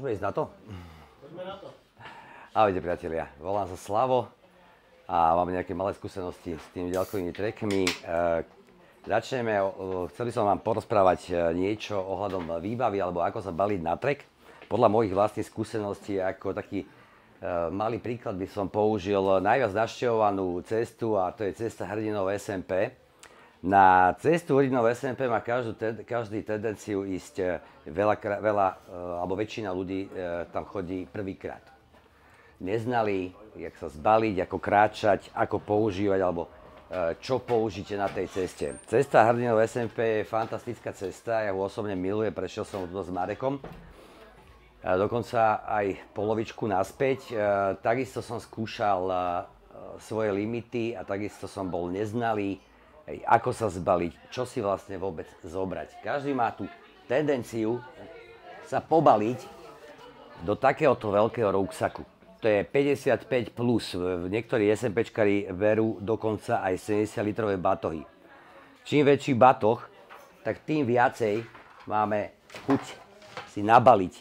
Môžeme ísť na to? Poďme na to. Ahojte priatelia, volám sa Slavo a mám nejaké malé skúsenosti s tými ďalkovými trekmi. Začneme, chcel by som vám porozprávať niečo ohľadom výbavy alebo ako sa baliť na trek. Podľa mojich vlastných skúseností ako taký malý príklad by som použil najviac navštevovanú cestu a to je cesta hrdinov SMP. Na cestu hrdinov SMP má každý tendenciu ísť alebo väčšina ľudí tam chodí prvýkrát. Neznali, jak sa zbaliť, ako kráčať, ako používať alebo čo použite na tej ceste. Cesta hrdinov SMP je fantastická cesta, ja ho osobne milujem, prešiel som to s Marekom. Dokonca aj polovičku naspäť. Takisto som skúšal svoje limity a takisto som bol neznalý. Ako sa zbaliť, čo si vlastne vôbec zobrať. Každý má tú tendenciu sa pobaliť do takéhoto veľkého ruksaku. To je 55 plus. Niektorí SMPčkari berú dokonca aj 70 litrové batohy. Čím väčší batoh, tak tým viacej máme chuť si nabaliť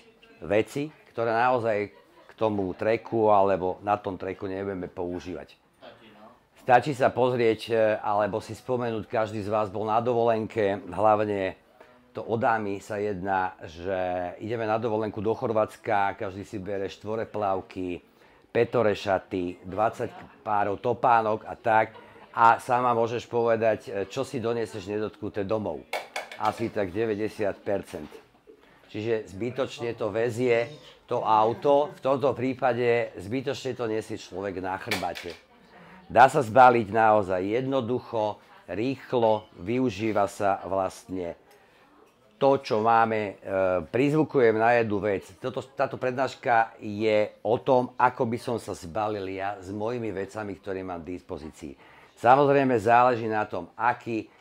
veci, ktoré naozaj k tomu treku alebo na tom treku nebudeme používať. Stačí sa pozrieť, alebo si spomenúť, každý z vás bol na dovolenke, hlavne to o dámy sa jedná, že ideme na dovolenku do Chorvátska, každý si bere štvoreplavky, petore šaty, 20 párov topánok a tak. A sama môžeš povedať, čo si doniesieš nedotknuté domov. Asi tak 90%. Čiže zbytočne to vezie to auto, v tomto prípade zbytočne to nesie človek na chrbate. Dá sa zbaliť naozaj jednoducho, rýchlo, využíva sa vlastne to, čo máme. Prizvukujem na jednu vec. Táto prednáška je o tom, ako by som sa zbalil ja s mojimi vecami, ktoré mám v dispozícii. Samozrejme záleží na tom, aký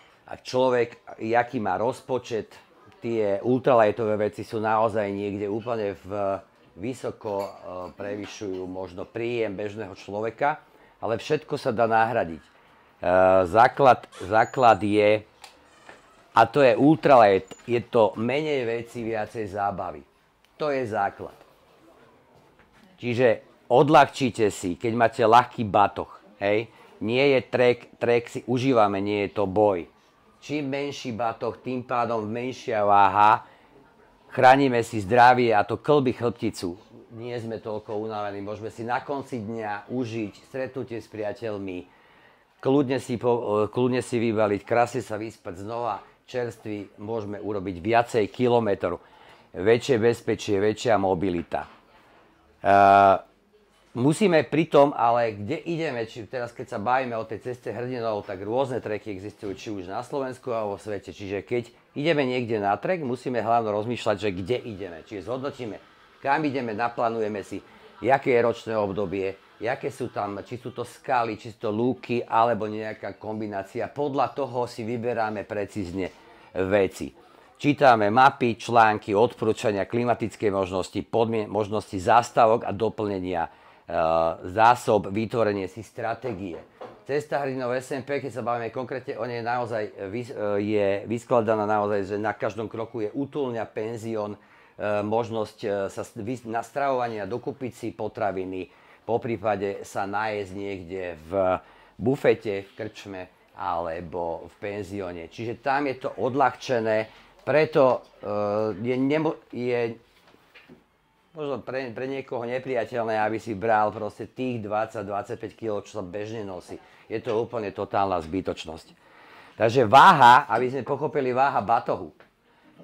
jaký má rozpočet. Tie ultralightové veci sú naozaj niekde úplne vysoko prevyšujú možno príjem bežného človeka. Ale všetko sa dá nahradiť. Základ je, a to je ultralight, je to menej veci, viacej zábavy. To je základ. Čiže odľahčite si, keď máte ľahký batoh, hej, nie je trek si užívame, nie je to boj. Čím menší batoh, tým pádom menšia váha, chránime si zdravie a to klby chrbticu. Nie sme toľko unavení, môžeme si na konci dňa užiť stretnutie s priateľmi, kľudne si vybaliť, krásne sa vyspať znova, čerstvý, môžeme urobiť viacej kilometrov, väčšie bezpečie, väčšia mobilita. Musíme pritom, ale kde ideme, či teraz keď sa bavíme o tej ceste hrdinov, tak rôzne treky existujú, či už na Slovensku alebo vo svete. Čiže keď ideme niekde na trek, musíme hlavne rozmýšľať, že kde ideme, čiže zhodnotíme, kam ideme, naplánujeme si, aké je ročné obdobie, aké sú tam, či sú to skaly, či sú to lúky, alebo nejaká kombinácia. Podľa toho si vyberáme precízne veci. Čítame mapy, články, odporúčania, klimatické možnosti, možnosti zástavok a doplnenia zásob, vytvorenie si stratégie. Cesta hrdinov SMP, keď sa bavíme konkrétne o nej, naozaj je vyskladaná naozaj, že na každom kroku je útulňa, penzión, možnosť na stravovanie, dokúpiť si potraviny, poprípade sa nájsť niekde v bufete, v krčme alebo v penzióne. Čiže tam je to odľahčené, preto je možno pre niekoho nepriateľné, aby si bral proste tých 20-25 kg, čo sa bežne nosí. Je to úplne totálna zbytočnosť. Takže váha, aby sme pochopili váha batohu,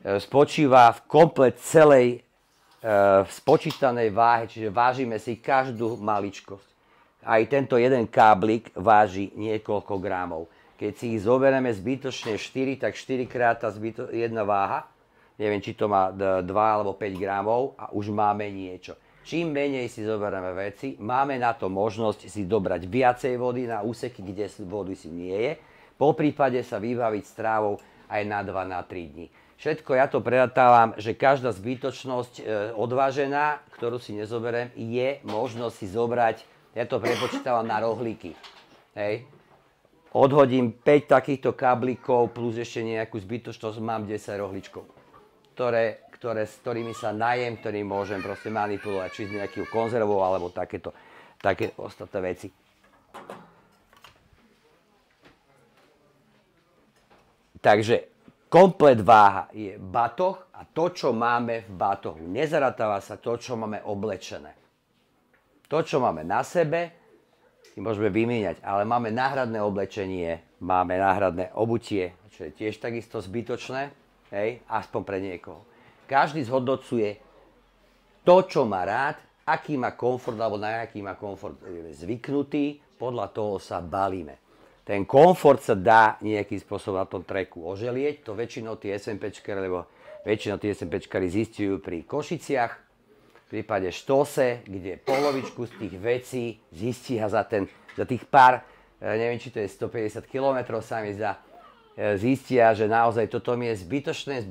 spočíva v komplet celej spočítanej váhe, čiže vážime si každú maličkosť. Aj tento jeden káblik váži niekoľko gramov. Keď si ich zoberieme zbytočne 4, tak 4 krát tá jedna váha, neviem, či to má 2 alebo 5 gramov a už máme niečo. Čím menej si zoberieme veci, máme na to možnosť si dobrať viacej vody na úseky, kde vody si nie je, po prípade sa vybaviť strávou aj na 2, na 3 dní. Všetko ja to predatávam, že každá zbytočnosť odvážená, ktorú si nezoberiem, je možnosť si zobrať, ja to prepočítavam na rohlíky. Hej. Odhodím 5 takýchto káblikov plus ešte nejakú zbytočnosť, mám 10 rohličkov. s ktorými sa najem, ktorými môžem proste manipulovať, či s nejakou konzervou, alebo také ostatné veci. Takže komplet váha je batoh a to, čo máme v batohu. Nezaratáva sa to, čo máme oblečené. To, čo máme na sebe, si môžeme vymieňať, ale máme náhradné oblečenie, máme náhradné obutie, čo je tiež takisto zbytočné, hej, aspoň pre niekoho. Každý zhodnocuje to, čo má rád, aký má komfort, alebo na aký má komfort zvyknutý, podľa toho sa balíme. Ten komfort sa dá nejakým spôsobom na tom treku oželieť, to väčšinou tí SMPčkari, lebo väčšinou tí SMPčkari zistujú pri Košiciach, v prípade Štose, kde polovičku z tých vecí zistia za tých pár, neviem, či to je 150 km, sa mi zdá, zistia, že naozaj toto mi je zbytočné,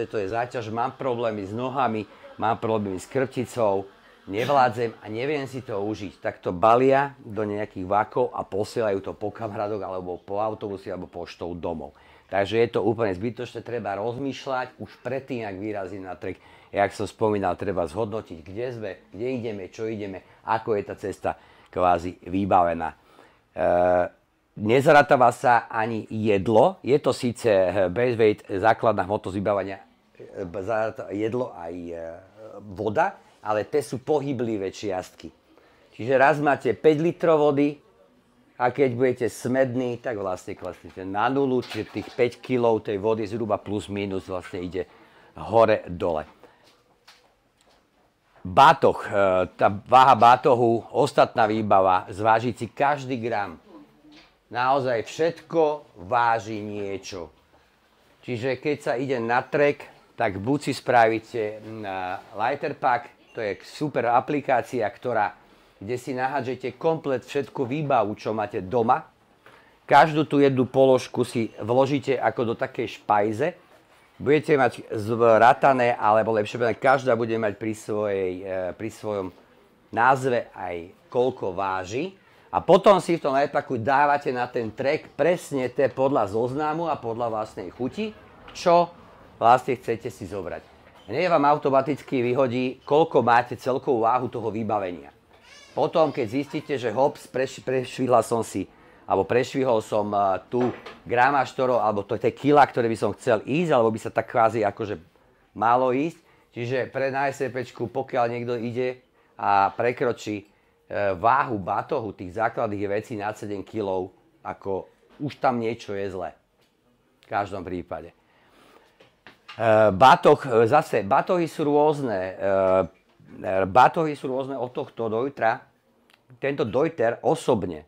to je záťaž, mám problémy s nohami, mám problémy s krpticou, nevládzem a neviem si to užiť. Tak to balia do nejakých vákov a posielajú to po kamarádoch alebo po autobusy alebo poštou domov. Takže je to úplne zbytočné, treba rozmýšľať už predtým, ak vyrazím na trek. Jak som spomínal, treba zhodnotiť, kde sme, kde ideme, čo ideme, ako je tá cesta kvázi vybavená. Nezaratáva sa ani jedlo, je to síce base weight, základná hmotnosť vybavenia, jedlo aj voda, ale tie sú pohyblivé čiastky. Čiže raz máte 5 litrov vody a keď budete smední, tak vlastne klesnete na nulu, čiže tých 5 kg tej vody zhruba plus minus vlastne ide hore dole. Bátoh, tá váha bátohu, ostatná výbava, zvážiť si každý gram. Naozaj všetko váži niečo. Čiže keď sa ide na trek, tak buď si spravíte lighter pack, to je super aplikácia, kde si nahádžete komplet všetku výbavu, čo máte doma. Každú tú jednu položku si vložíte ako do takej špajze. Budete mať zvratané, alebo lepšie povedané, každá bude mať pri svojom názve aj koľko váži. A potom si v tom lighterpacku dávate na ten trek presne podľa zoznamu a podľa vlastnej chuti, čo vlastne chcete si zobrať. Nie vám automaticky vyhodí, koľko máte celkovú váhu toho vybavenia. Potom, keď zistíte, že hops, prešvihol som tu gramážtorov, alebo to je tie kila, ktoré by som chcel ísť, alebo by sa tak kvázi akože malo ísť. Čiže pre na SCPčku, pokiaľ niekto ide a prekročí váhu batohu, tých základných vecí nad 7 kg, ako už tam niečo je zlé. V každom prípade. Batoh, zase, batohy sú rôzne. Batohy sú rôzne od tohto Deutera. Tento Deuter osobne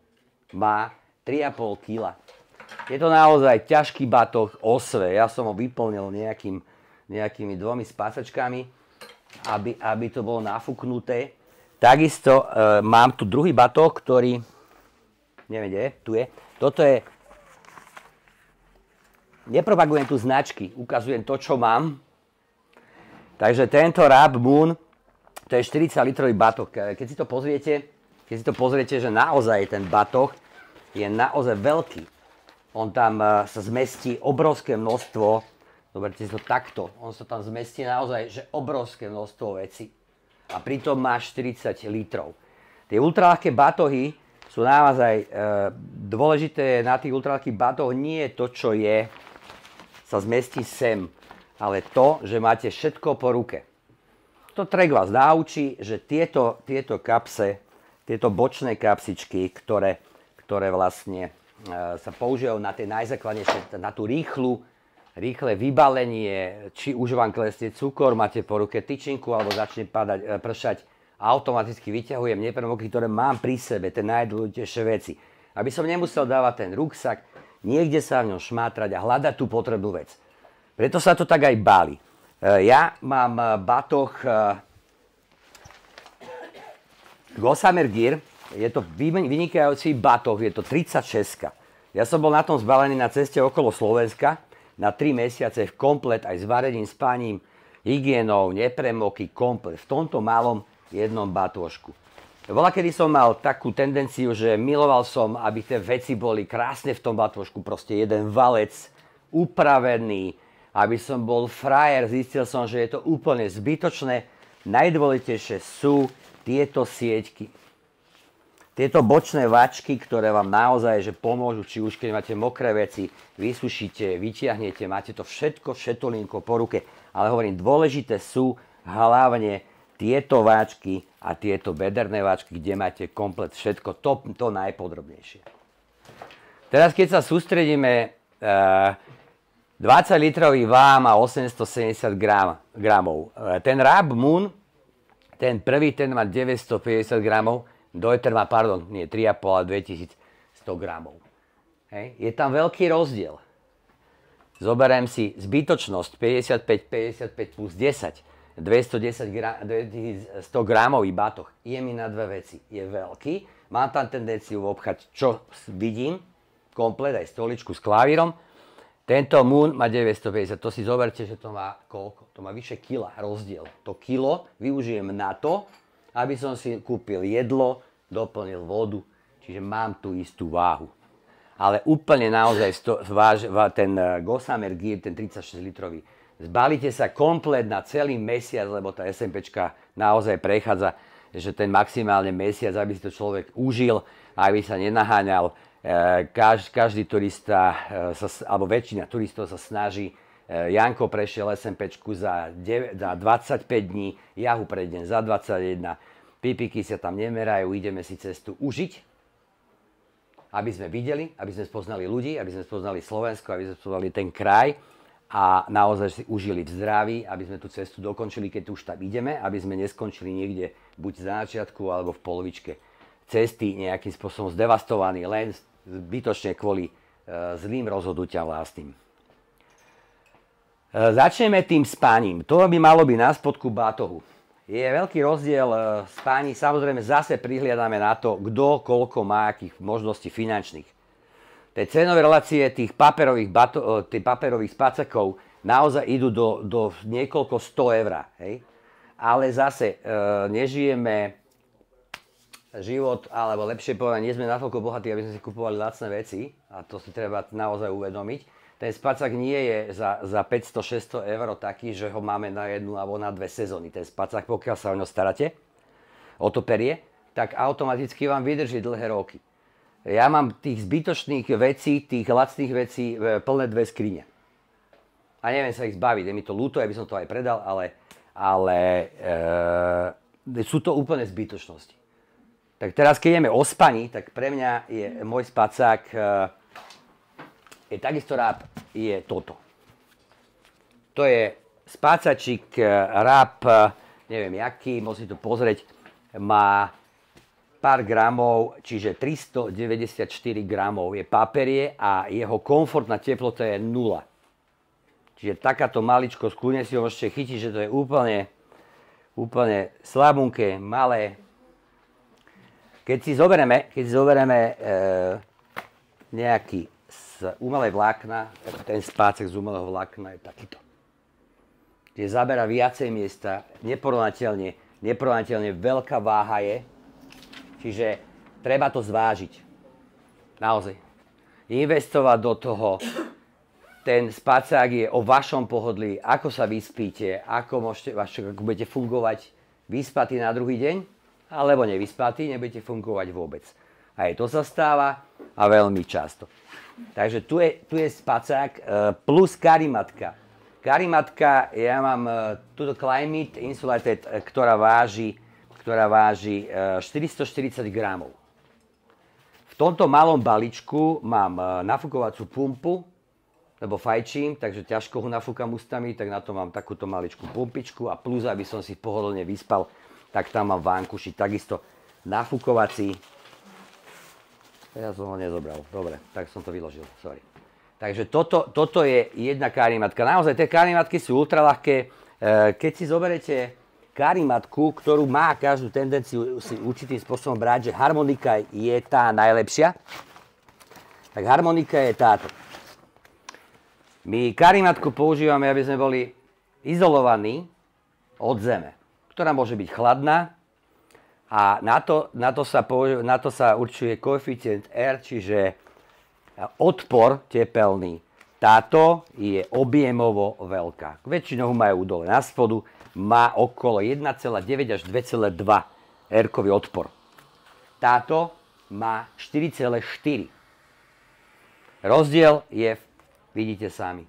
má 3,5 kg. Je to naozaj ťažký batoh Osve. Ja som ho vyplnil nejakými 2 spásačkami, aby to bolo nafúknuté. Takisto mám tu druhý batoh, ktorý, neviem, kde je, tu je. Toto je, nepropagujem tu značky, ukazujem to, čo mám. Takže tento Rab Moon, to je 40 litrový batoh. Keď si to pozriete, že naozaj ten batoh je naozaj veľký. On tam sa zmestí obrovské množstvo, zoberte si to takto, on sa tam zmestí naozaj, že obrovské množstvo vecí. A pritom má 40 litrov. Tie ultraľahké batohy sú naozaj dôležité na tých ultraľahkých batohoch nie je to, čo je, sa zmestí sem, ale to, že máte všetko po ruke. To trek vás naučí, že tieto kapse, tieto bočné kapsičky, ktoré vlastne sa používajú na tie najzákladnejšie, na tú rýchle vybalenie, či už vám klesne cukor, máte po ruke tyčinku, alebo začne pršať, automaticky vyťahujem nepremokry, ktoré mám pri sebe, tie najdôležitejšie veci. Aby som nemusel dávať ten ruksak, niekde sa v ňom šmátrať a hľadať tú potrebnú vec. Preto sa to tak aj báli. Ja mám batoh Gossamer Gear, je to vynikajúci batoh, je to 36. Ja som bol na tom zbalený na ceste okolo Slovenska na 3 mesiace v komplet, aj s varením, spaním, hygienou, nepremoky, komplet. V tomto malom jednom batôžku. Kedy som mal takú tendenciu, že miloval som, aby tie veci boli krásne v tom batôžku, proste jeden valec, upravený, aby som bol frajer, zistil som, že je to úplne zbytočné. Najdôležitejšie sú tieto sieťky. Tieto bočné vačky, ktoré vám naozaj že pomôžu, či už keď máte mokré veci, vysušíte, vytiahnete, máte to všetko šetolinko po ruke. Ale hovorím, dôležité sú hlavne tieto váčky a tieto bederné váčky, kde máte komplet všetko, to najpodrobnejšie. Teraz keď sa sústredíme, 20 litrový vám a 870 gramov. Ten Rab Moon, ten prvý, ten má 950 gramov, Deuter má, 3,5 a 2100 gramov. Hej. Je tam veľký rozdiel. Zoberiem si zbytočnosť 55 plus 10, 2100 gramový batoh. Je mi na dve veci. Je veľký, mám tam tendenciu obchať, čo vidím, komplet, aj stoličku s klavírom. Tento Moon má 950, to si zoberte, že to má koľko? To má vyše kila rozdiel. To kilo využijem na to, aby som si kúpil jedlo, doplnil vodu, čiže mám tú istú váhu. Ale úplne naozaj ten Gossamer Gear, ten 36 litrový, zbalíte sa komplet na celý mesiac, lebo tá SMPčka naozaj prechádza, že ten maximálne mesiac, aby si to človek užil, aby sa nenaháňal. Každý turista, alebo väčšina turistov sa snaží. Janko prešiel SMPčku za 25 dní, ja ho prejdem za 21. Pipiky sa tam nemerajú, ideme si cestu užiť, aby sme videli, aby sme spoznali ľudí, aby sme spoznali Slovensko, aby sme spoznali ten kraj a naozaj si užili v zdraví, aby sme tú cestu dokončili, keď už tam ideme, aby sme neskončili niekde buď za začiatku alebo v polovičke cesty nejakým spôsobom zdevastovaní len zbytočne kvôli zlým rozhodnutiam vlastným. Začneme tým spaním. To by malo byť na spodku batohu. Je veľký rozdiel v spání. Samozrejme zase prihliadame na to, kto koľko má akých možností finančných. Tie cenové relácie tých paperových spacakov naozaj idú do niekoľko 100 eur. Hej? Ale zase nežijeme život, alebo lepšie povedať, nie sme natoľko bohatí, aby sme si kupovali lacné veci. A to si treba naozaj uvedomiť. Ten spacák nie je za 500-600 eur taký, že ho máme na jednu alebo na dve sezóny. Ten spacák, pokiaľ sa o ňo staráte, o to perie, tak automaticky vám vydrží dlhé roky. Ja mám tých zbytočných vecí, tých lacných vecí plné dve skrine. A neviem sa ich zbaviť, je mi to ľúto, ja by som to aj predal, ale sú to úplne zbytočnosti. Tak teraz, keď ideme o spaní, tak pre mňa je môj spacák takisto Rab je toto. To je spácačik Rab, neviem jaký, musím to pozrieť, má pár gramov, čiže 394 gramov je paperie a jeho komfortná teplota je 0. Čiže takáto maličko, skľudne si ho môžete chytiť, že to je úplne slabunké, malé. Keď si zoberieme nejaký z umelej vlákna, ten spácek z umelého vlákna je takýto. Kde zabera viacej miesta, neporovnateľne veľká váha je, čiže treba to zvážiť. Naozaj. Investovať do toho, ten spacák je o vašom pohodlí, ako sa vyspíte, ako budete fungovať vyspatí na druhý deň, alebo nevyspatí, nebudete fungovať vôbec. Aj to sa stáva a veľmi často. Takže tu je spacák plus karimatka. Karimatka, ja mám túto Climate Insulated, ktorá váži 440 gramov. V tomto malom balíčku mám nafúkovacú pumpu, lebo fajčím, takže ťažko ho nafúkam ústami, tak na to mám takúto maličkú pumpičku a plus, aby som si pohodlne vyspal, tak tam mám vánkuši takisto nafúkovací. Ja som ho nezobral. Dobre, tak som to vyložil. Sorry. Takže toto je jedna karimatka. Naozaj, tie karimatky sú ultraľahké. Keď si zoberete karimatku, ktorú má každú tendenciu si určitým spôsobom brať, že harmonika je tá najlepšia, tak harmonika je táto. My karimatku používame, aby sme boli izolovaní od zeme, ktorá môže byť chladná, a na to sa určuje koeficient R, čiže odpor tepelný Táto je objemovo veľká. Väčšinou majú dole na spodu, má okolo 1,9 až 2,2 R-kový odpor. Táto má 4,4. Rozdiel je, vidíte sami.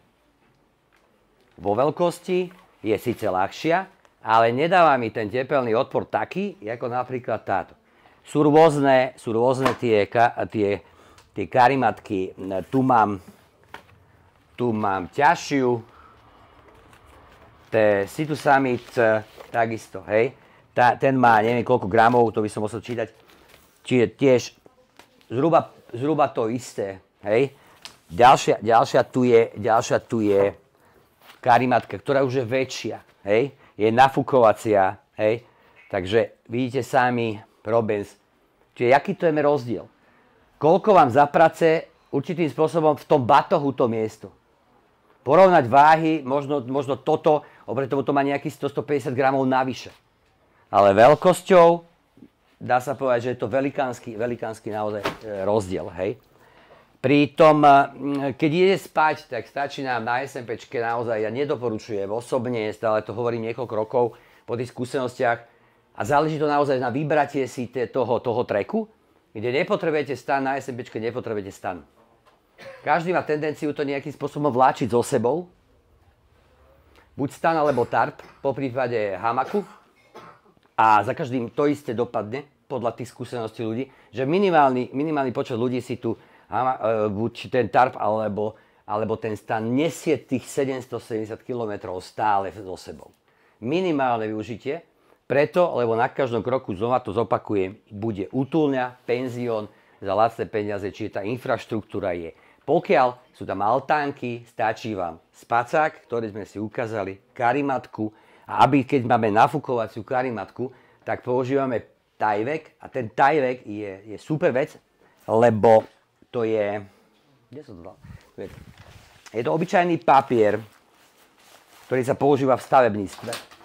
Vo veľkosti je síce ľahšia, ale nedáva mi ten tepelný odpor taký, ako napríklad táto. Sú rôzne tie karimatky. Tu mám ťažšiu. Situ Summit takisto, hej. Ten má neviem koľko gramov, to by som musel čítať. Čiže tiež zhruba to isté, hej. Ďalšia tu je karimatka, ktorá už je väčšia, hej. Je nafukovacia, hej. Takže vidíte sami, Robens. Čiže aký to je rozdiel? Koľko vám zaprace určitým spôsobom v tom batohu to miesto? Porovnať váhy, možno toto, oproti tomu to má nejakých 100-150 gramov navyše. Ale veľkosťou, dá sa povedať, že je to velikánsky naozaj rozdiel, hej. Pritom, keď ide spať, tak stačí nám na SMPčke naozaj, ja nedoporučujem osobne, stále to hovorím niekoľko rokov po tých skúsenostiach, a záleží to naozaj na vybratie si toho treku, kde nepotrebujete stan, na SMPčke nepotrebujete stan. Každý má tendenciu to nejakým spôsobom vláčiť so sebou. Buď stan alebo tarp, po prípade hamaku. A za každým to isté dopadne, podľa tých skúseností ľudí, že minimálny počet ľudí si tu buď ten tarp alebo ten stan nesie tých 770 km stále so sebou. Minimálne využitie, preto, lebo na každom kroku, znova to zopakujem, bude útulňa, penzión za lacné peniaze, čiže tá infraštruktúra je. Pokiaľ sú tam altánky, stačí vám spacák, ktorý sme si ukázali, karimatku, a keď máme nafukovaciu karimatku, tak používame Tyvek a ten Tyvek je super vec, lebo to je... Kde som to dal? Je to obyčajný papier, ktorý sa používa v stavebníctve.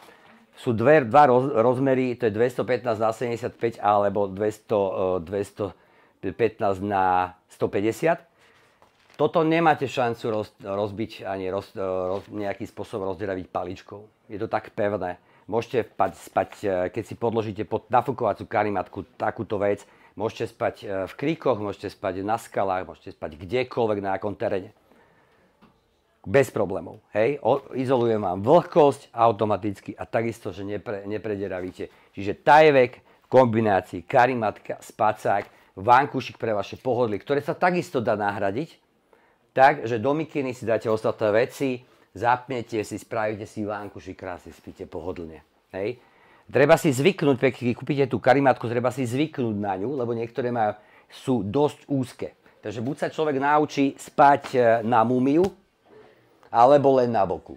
Sú dva rozmery, to je 215 na 75 alebo 215 na 150. Toto nemáte šancu rozbiť ani nejakým spôsobom rozdeľaviť paličkou. Je to tak pevné. Môžete spať, keď si podložíte pod nafukovacú karimatku takúto vec, môžete spať v kríkoch, môžete spať na skalách, môžete spať kdekoľvek na akom teréne. Bez problémov, hej. Izolujem vám vlhkosť automaticky a takisto, že neprederavíte. Čiže Tyvek v kombinácii karimatka, spacák, vankúšik pre vaše pohodlie, ktoré sa takisto dá nahradiť, tak, že do mikiny si dáte ostatné veci, zapnete si, spravíte si vankúšik, krásne spíte pohodlne, hej. Treba si zvyknúť, keď kúpite tú karimatku, treba si zvyknúť na ňu, lebo niektoré sú dosť úzke. Takže buď sa človek naučí spať na múmiu, alebo len na boku.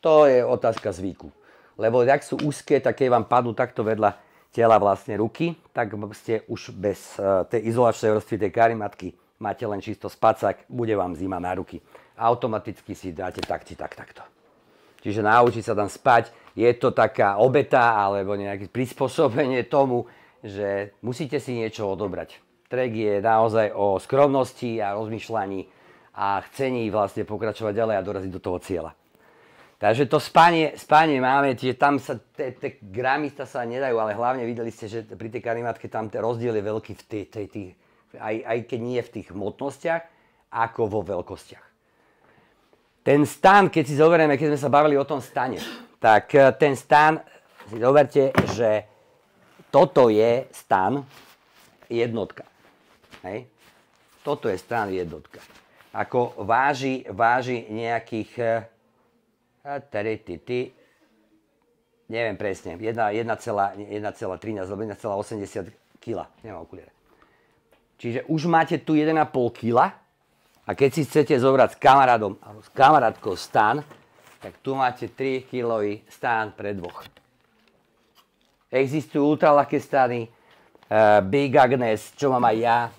To je otázka zvyku. Lebo ak sú úzke, tak keď vám padnú takto vedľa tela vlastne ruky, tak ste už bez tej izolačnej vrstvy tej karimatky, máte len čisto spacák, bude vám zima na ruky. Automaticky si dáte takto. Čiže naučiť sa tam spať, je to taká obeta alebo nejaké prispôsobenie tomu, že musíte si niečo odobrať. Trek je naozaj o skromnosti a rozmýšľaní a chcení vlastne pokračovať ďalej a doraziť do toho cieľa. Takže to spanie máme, čiže tam sa tie gramy sa nedajú, ale hlavne videli ste, že pri tej karimatke tam ten rozdiel je veľký aj keď nie v tých hmotnostiach, ako vo veľkostiach. Ten stan, keď si zoberieme, keď sme sa bavili o tom stane, tak ten stan, si zoberte, že toto je stan jednotka. Hej? Toto je stan jednotka. Ako váži nejakých, neviem presne, 1,13 alebo 1,80 kg. Nemám okuliare. Čiže už máte tu 1,5 kg a keď si chcete zobrať s kamarádom alebo s kamarátkou stan, tak tu máte 3 kg stan pre dvoch. Existujú ultraľahké stany, Big Agnes, čo mám aj ja,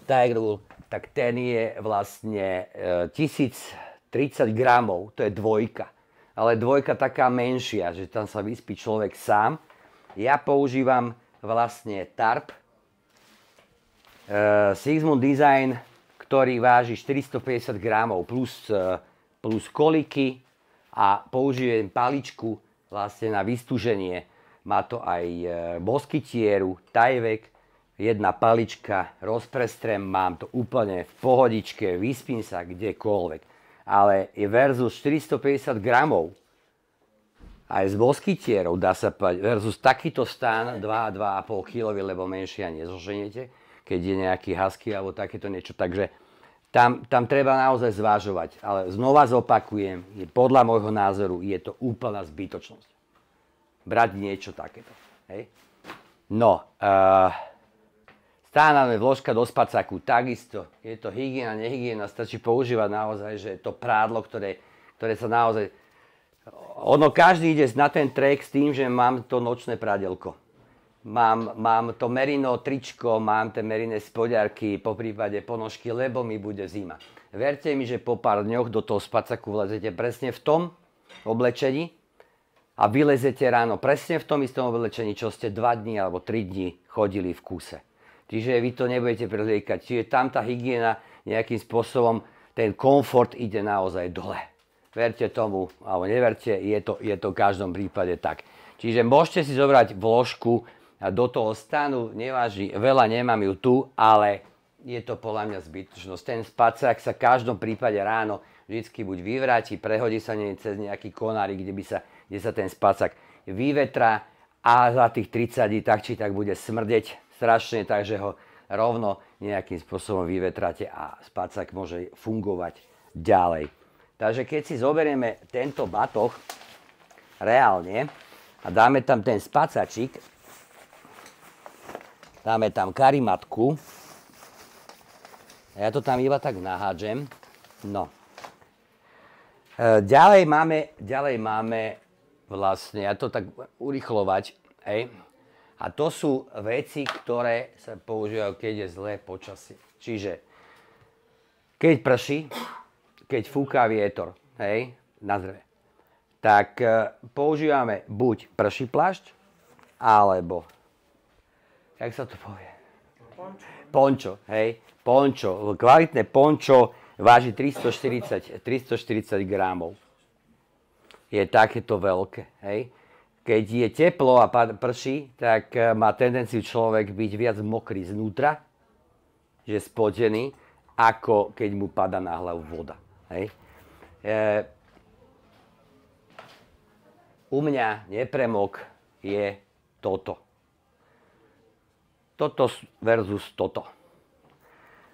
Tiger Wool, tak ten je vlastne 1030 gramov, to je dvojka. Ale dvojka taká menšia, že tam sa vyspí človek sám. Ja používam vlastne tarp Sigmund Design, ktorý váži 450 gramov plus koliky a použijem paličku vlastne na vystúženie. Má to aj moskytieru, tajvek, jedna palička, rozprestrem, mám to úplne v pohodičke, vyspím sa kdekoľvek. Ale je versus 450 gramov, aj s moskytierou dá sa povedať, versus takýto stán 2,5 kg, lebo menšia nezoženiete, keď je nejaký husky alebo takéto niečo. Takže tam treba naozaj zvážovať. Ale znova zopakujem, podľa môjho názoru je to úplná zbytočnosť. Brať niečo takéto. Hej? No, stáname vložka do spacáku, takisto. Je to hygiena, nehygiena, stačí používať naozaj, že je to prádlo, ktoré sa naozaj... Ono, každý ide na ten trek s tým, že mám to nočné pradielko. Mám to merino tričko, mám tie merinné spodiarky, po prípade ponožky, lebo mi bude zima. Verte mi, že po pár dňoch do toho spacáku vlezete presne v tom oblečení a vylezete ráno presne v tom istom oblečení, čo ste 2 dní alebo 3 dní chodili v kúse. Čiže vy to nebudete preliekať. Čiže tam tá hygiena nejakým spôsobom, ten komfort ide naozaj dole. Verte tomu, alebo neverte, je to v každom prípade tak. Čiže môžete si zobrať vložku do toho stanu, neváži, veľa nemám ju tu, ale je to podľa mňa zbytočnosť. Ten spacák sa v každom prípade ráno vždycky buď vyvráti, prehodí sa cez nejaký konárik, kde sa ten spacák vyvetrá a za tých 30 dní tak či tak bude smrdeť strašne, takže ho rovno nejakým spôsobom vyvetráte a spacák môže fungovať ďalej. Takže keď si zoberieme tento batoh reálne a dáme tam ten spacačik, dáme tam karimatku, ja to tam iba tak nahádžem, no. Ďalej máme vlastne, ja to tak urýchlovať, a to sú veci, ktoré sa používajú, keď je zlé počasie. Čiže keď prší, keď fúka vietor, na dreve, tak používame buď prší plášť, alebo, jak sa to povie? Pončo, pončo, kvalitné pončo váži 340 gramov. Je takéto veľké, Keď je teplo a prší, tak má tendenciu človek byť viac mokrý znútra, že spotený, ako keď mu padá na hlavu voda. U mňa nepremok je toto. Toto versus toto.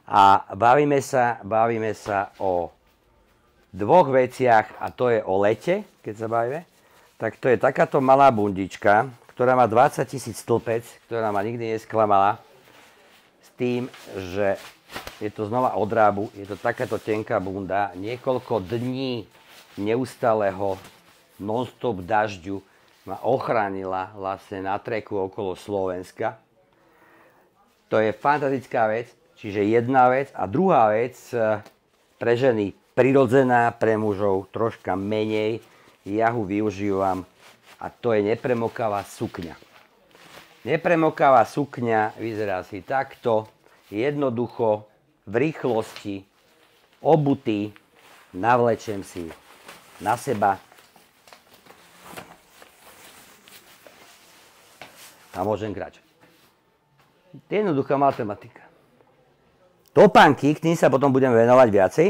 A bavíme sa o dvoch veciach, a to je o lete, keď sa bavíme. Tak to je takáto malá bundička, ktorá má 20 000 stĺpec, ktorá ma nikdy nesklamala, s tým, že je to znova od drábu, je to takáto tenká bunda, niekoľko dní neustáleho non-stop dažďu ma ochránila vlastne na treku okolo Slovenska. To je fantastická vec, čiže jedna vec. A druhá vec, pre ženy prirodzená, pre mužov troška menej, ja ho využívam a to je nepremokavá sukňa. Nepremokavá sukňa vyzerá si takto, jednoducho, v rýchlosti, obutý, navlečem si na seba a môžem kráčať. Jednoduchá matematika. Topánky, k tým sa potom budem venovať viacej.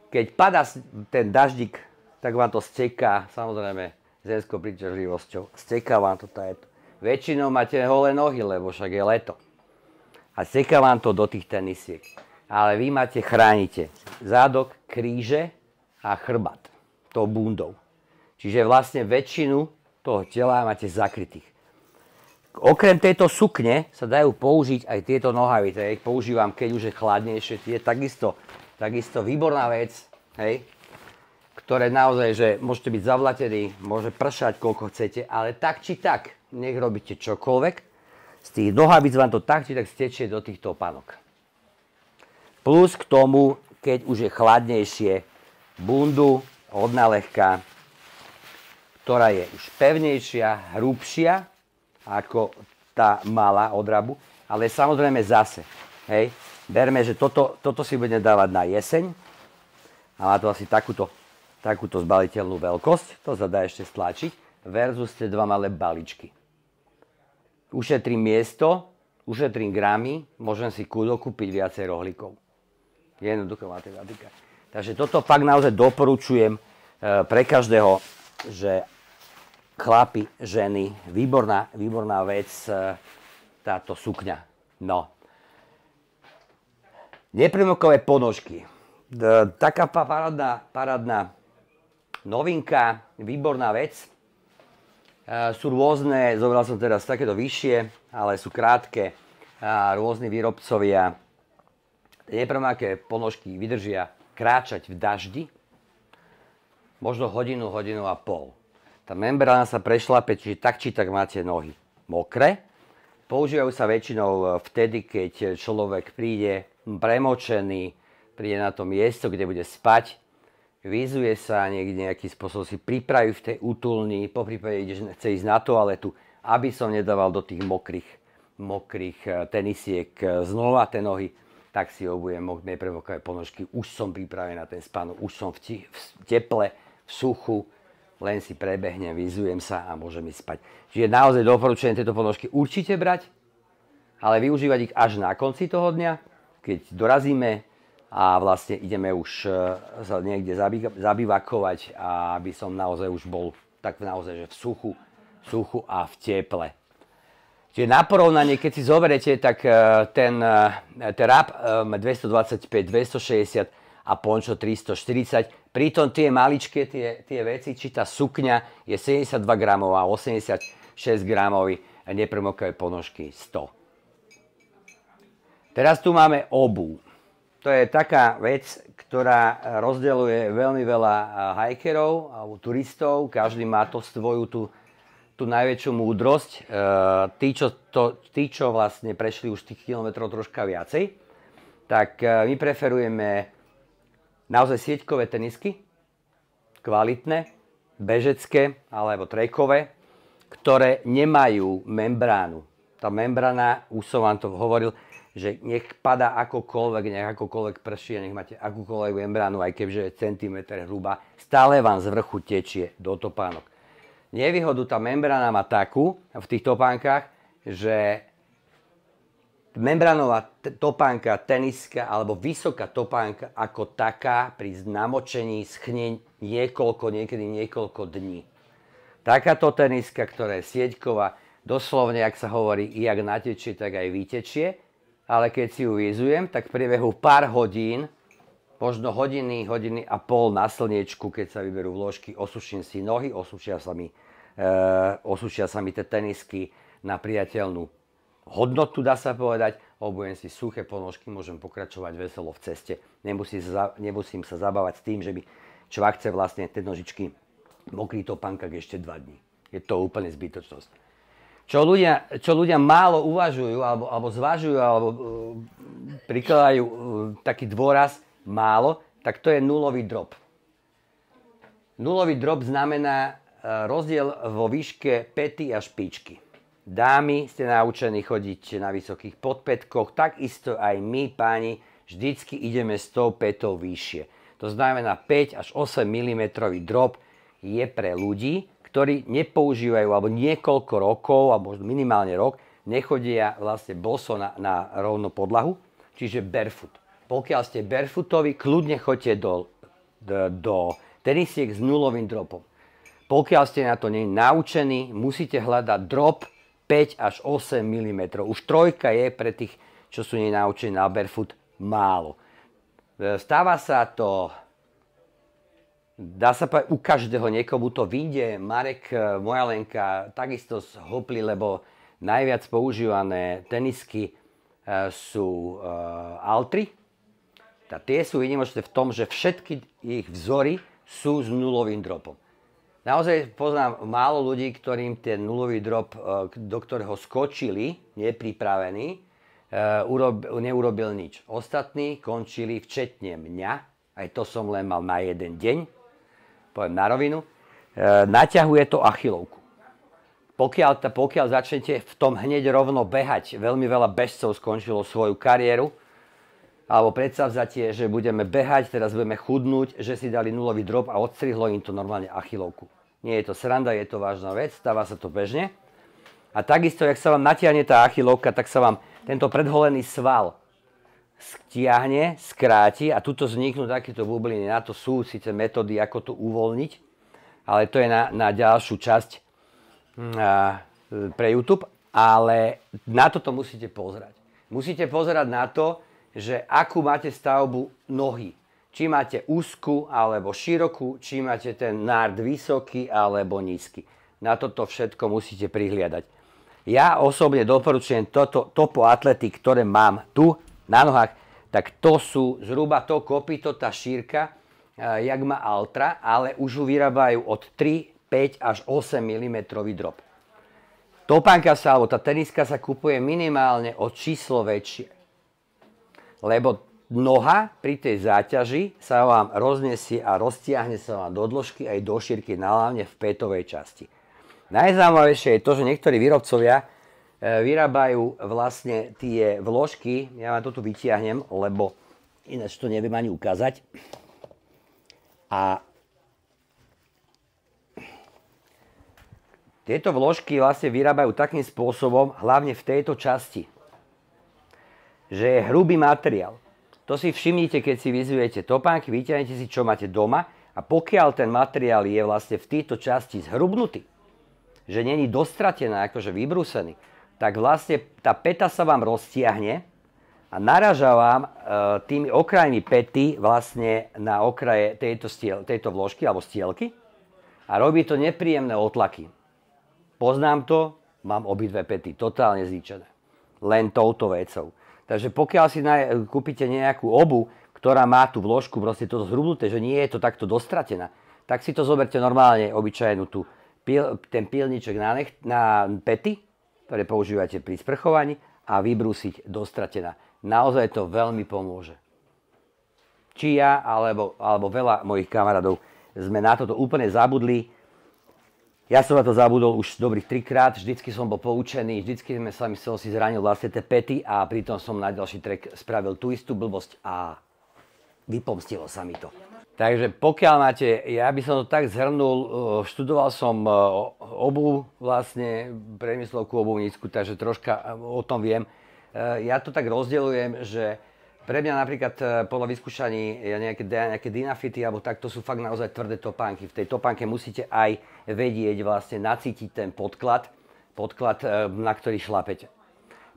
Keď padá ten daždík, tak vám to steká, samozrejme, zemskou príťažlivosťou. Steká vám to tajeto. Väčšinou máte holé nohy, lebo však je leto. A steká vám to do tých tenisiek. Ale vy chránite zádok, kríže a chrbát tou bundou. Čiže vlastne väčšinu toho tela máte zakrytých. Okrem tejto sukne sa dajú použiť aj tieto nohavice. Ja ich používam, keď už je chladnejšie. Je takisto výborná vec, ktoré naozaj, že môžete byť zavlatení, môže pršať koľko chcete, ale tak či tak, nech robíte čokoľvek, z tých nohavíc vám to tak či tak stečie do týchto topánok. Plus k tomu, keď už je chladnejšie, bundu od nalehka, ktorá je už pevnejšia, hrubšia, ako tá malá odrabu, ale samozrejme zase, Berme, že toto si budeme dávať na jeseň a má to asi takúto zbaliteľnú veľkosť. To sa dá ešte stlačiť versus tie dva malé baličky. Ušetrím miesto, ušetrím gramy, môžem si dokúpiť viacej rohlíkov. Jednoduchá matematika. Takže toto fakt naozaj doporučujem pre každého, že chlapi, ženy, výborná vec táto sukňa. No. Nepremokové ponožky. Taká parádna novinka, výborná vec. Sú rôzne, zobral som teraz takéto vyššie, ale sú krátke. Rôzni výrobcovia. Nepremokové ponožky vydržia kráčať v daždi. Možno hodinu a pol. Tá membrána sa prešlape, čiže tak či tak máte nohy mokré. Používajú sa väčšinou vtedy, keď človek príde premočený, príde na to miesto, kde bude spať, vyzuje sa, nejaký spôsob si pripraví v tej útulni, poprípade chce ísť na toaletu, aby som nedával do tých mokrých tenisiek znova tie nohy, tak si obujem nepremokové ponožky. Už som pripravený na ten spánok, už som v teple, v suchu, len si prebehnem, vyzujem sa a môžem ísť spať. Čiže naozaj doporučujem tieto ponožky určite brať, ale využívať ich až na konci toho dňa, keď dorazíme a vlastne ideme už sa niekde zabivakovať, a aby som naozaj už bol tak naozaj, že v suchu a v teple. Čiže na porovnanie, keď si zoberete, tak ten rap 225, 260 a pončo 340. Pritom tie maličké, tie veci, či tá sukňa je 72 gramov a 86 gramový nepremokové ponožky 100. Teraz tu máme obuv. To je taká vec, ktorá rozdeľuje veľmi veľa hikerov alebo turistov. Každý má to svoju tú najväčšiu múdrosť. Tí, čo vlastne prešli už tých kilometrov troška viacej, tak my preferujeme naozaj sieťkové tenisky, kvalitné, bežecké alebo trekové, ktoré nemajú membránu. Tá membrána, už som vám to hovoril, že nech padá akokoľvek prší a nech máte akúkoľvek membránu, aj keďže je centimetr hrubá, stále vám z vrchu tečie do topánok. Nevýhodu tá membrána má takú v tých topánkach, že membránová topánka, teniska alebo vysoká topánka ako taká pri namočení schne niekedy niekoľko dní. Takáto teniska, ktorá je sieťková, doslovne, ak sa hovorí, jak natečie, tak aj vytečie, ale keď si ju vyzujem, tak v priebehu pár hodín, možno hodiny a pol na slniečku, keď sa vyberú vložky, osuším si nohy, osúšia sa mi tie tenisky na priateľnú hodnotu, dá sa povedať, obujem si suché ponožky, môžem pokračovať veselo v ceste. Nemusím sa zabávať s tým, že by čvak chce vlastne tie nožičky mokrý topánkach ešte 2 dní. Je to úplne zbytočnosť. Čo ľudia málo uvažujú, alebo zvažujú, alebo prikladajú taký dôraz málo, tak to je nulový drop. Nulový drop znamená rozdiel vo výške päty a špičky. Dámy, ste naučení chodiť na vysokých podpätkoch, takisto aj my, páni, vždycky ideme s tou pätou vyššie. To znamená 5 až 8 mm drop je pre ľudí, ktorí nepoužívajú alebo niekoľko rokov, alebo minimálne rok, nechodia vlastne boso na rovnú podlahu, čiže barefoot. Pokiaľ ste barefootoví, kľudne choďte do tenisiek s nulovým dropom. Pokiaľ ste na to naučení, musíte hľadať drop 5 až 8 mm. Už trojka je pre tých, čo sú nenaučení na barefoot, málo. Stáva sa to, dá sa povedať, u každého, niekomu to vyjde. Marek, moja Lenka, takisto hopli, lebo najviac používané tenisky sú Altry. Tie sú výnimočné v tom, že všetky ich vzory sú s nulovým dropom. Naozaj poznám málo ľudí, ktorým ten nulový drop, do ktorého skočili, nepripravení, neurobil nič. Ostatní končili, včetne mňa, aj to som len mal na jeden deň, poviem na rovinu, naťahuje to achilovku. Pokiaľ začnete v tom hneď rovno behať, veľmi veľa bežcov skončilo svoju kariéru, alebo predsavzatie, že budeme behať, teraz budeme chudnúť, že si dali nulový drop a odstrihlo im to normálne achilovku. Nie je to sranda, je to vážna vec, stáva sa to bežne. A takisto, jak sa vám natiahne tá achilovka, tak sa vám tento predholený sval stiahne, skráti a tuto vzniknú takéto bubliny. Na to sú síce metódy, ako to uvoľniť, ale to je na ďalšiu časť pre YouTube, ale na toto musíte pozerať. Musíte pozerať na to, že akú máte stavbu nohy. Či máte úzku alebo širokú, či máte ten nárd vysoký alebo nízky. Na toto všetko musíte prihliadať. Ja osobne doporučujem topo atlety, ktoré mám tu na nohách, tak to sú zhruba to kopyto, tá šírka, jak má Altra, ale už ju vyrábajú od 3, 5 až 8 mm drop. Topánka sa, alebo tá teniska sa kupuje minimálne o číslo väčšie. Lebo noha pri tej záťaži sa vám roznesie a roztiahne sa vám do dĺžky aj do šírky, hlavne v pätovej časti. Najzaujímavejšie je to, že niektorí výrobcovia vyrábajú vlastne tie vložky, ja vám to tu vytiahnem, lebo ináč to neviem ani ukázať. A tieto vložky vlastne vyrábajú takým spôsobom, hlavne v tejto časti, že je hrubý materiál. To si všimnite, keď si vyzujete topánky, vytiahnete si, čo máte doma a pokiaľ ten materiál je vlastne v tejto časti zhrubnutý, že není dostratená, akože vybrúsený, tak vlastne tá päta sa vám roztiahne a naraža vám tými okrajmi päty vlastne na okraje tejto vložky alebo stielky a robí to nepríjemné otlaky. Poznám to, mám obidve päty totálne zničené. Len touto vecou. Takže pokiaľ si kúpite nejakú obuv, ktorá má tú vložku, proste to zhrubnuté, že nie je to takto dostratená, tak si to zoberte normálne, obyčajnú ten pilníček na päty, ktoré používate pri sprchovaní a vybrúsiť dostratená. Naozaj to veľmi pomôže. Či ja, alebo veľa mojich kamarádov sme na toto úplne zabudli. Ja som na to zabudol už dobrých 3-krát, vždycky som bol poučený, vždycky som si zranil vlastne tie päty a pritom som na ďalší trek spravil tú istú blbosť a vypomstilo sa mi to. Takže pokiaľ máte, ja by som to tak zhrnul, študoval som obuv, vlastne priemyslovku obuvnícku, takže troška o tom viem. Ja to tak rozdeľujem, že pre mňa napríklad podľa vyskúšaní nejaké Dynafity alebo tak, to sú fakt naozaj tvrdé topánky. V tej topánke musíte aj vedieť vlastne nacítiť ten podklad, na ktorý šlapete.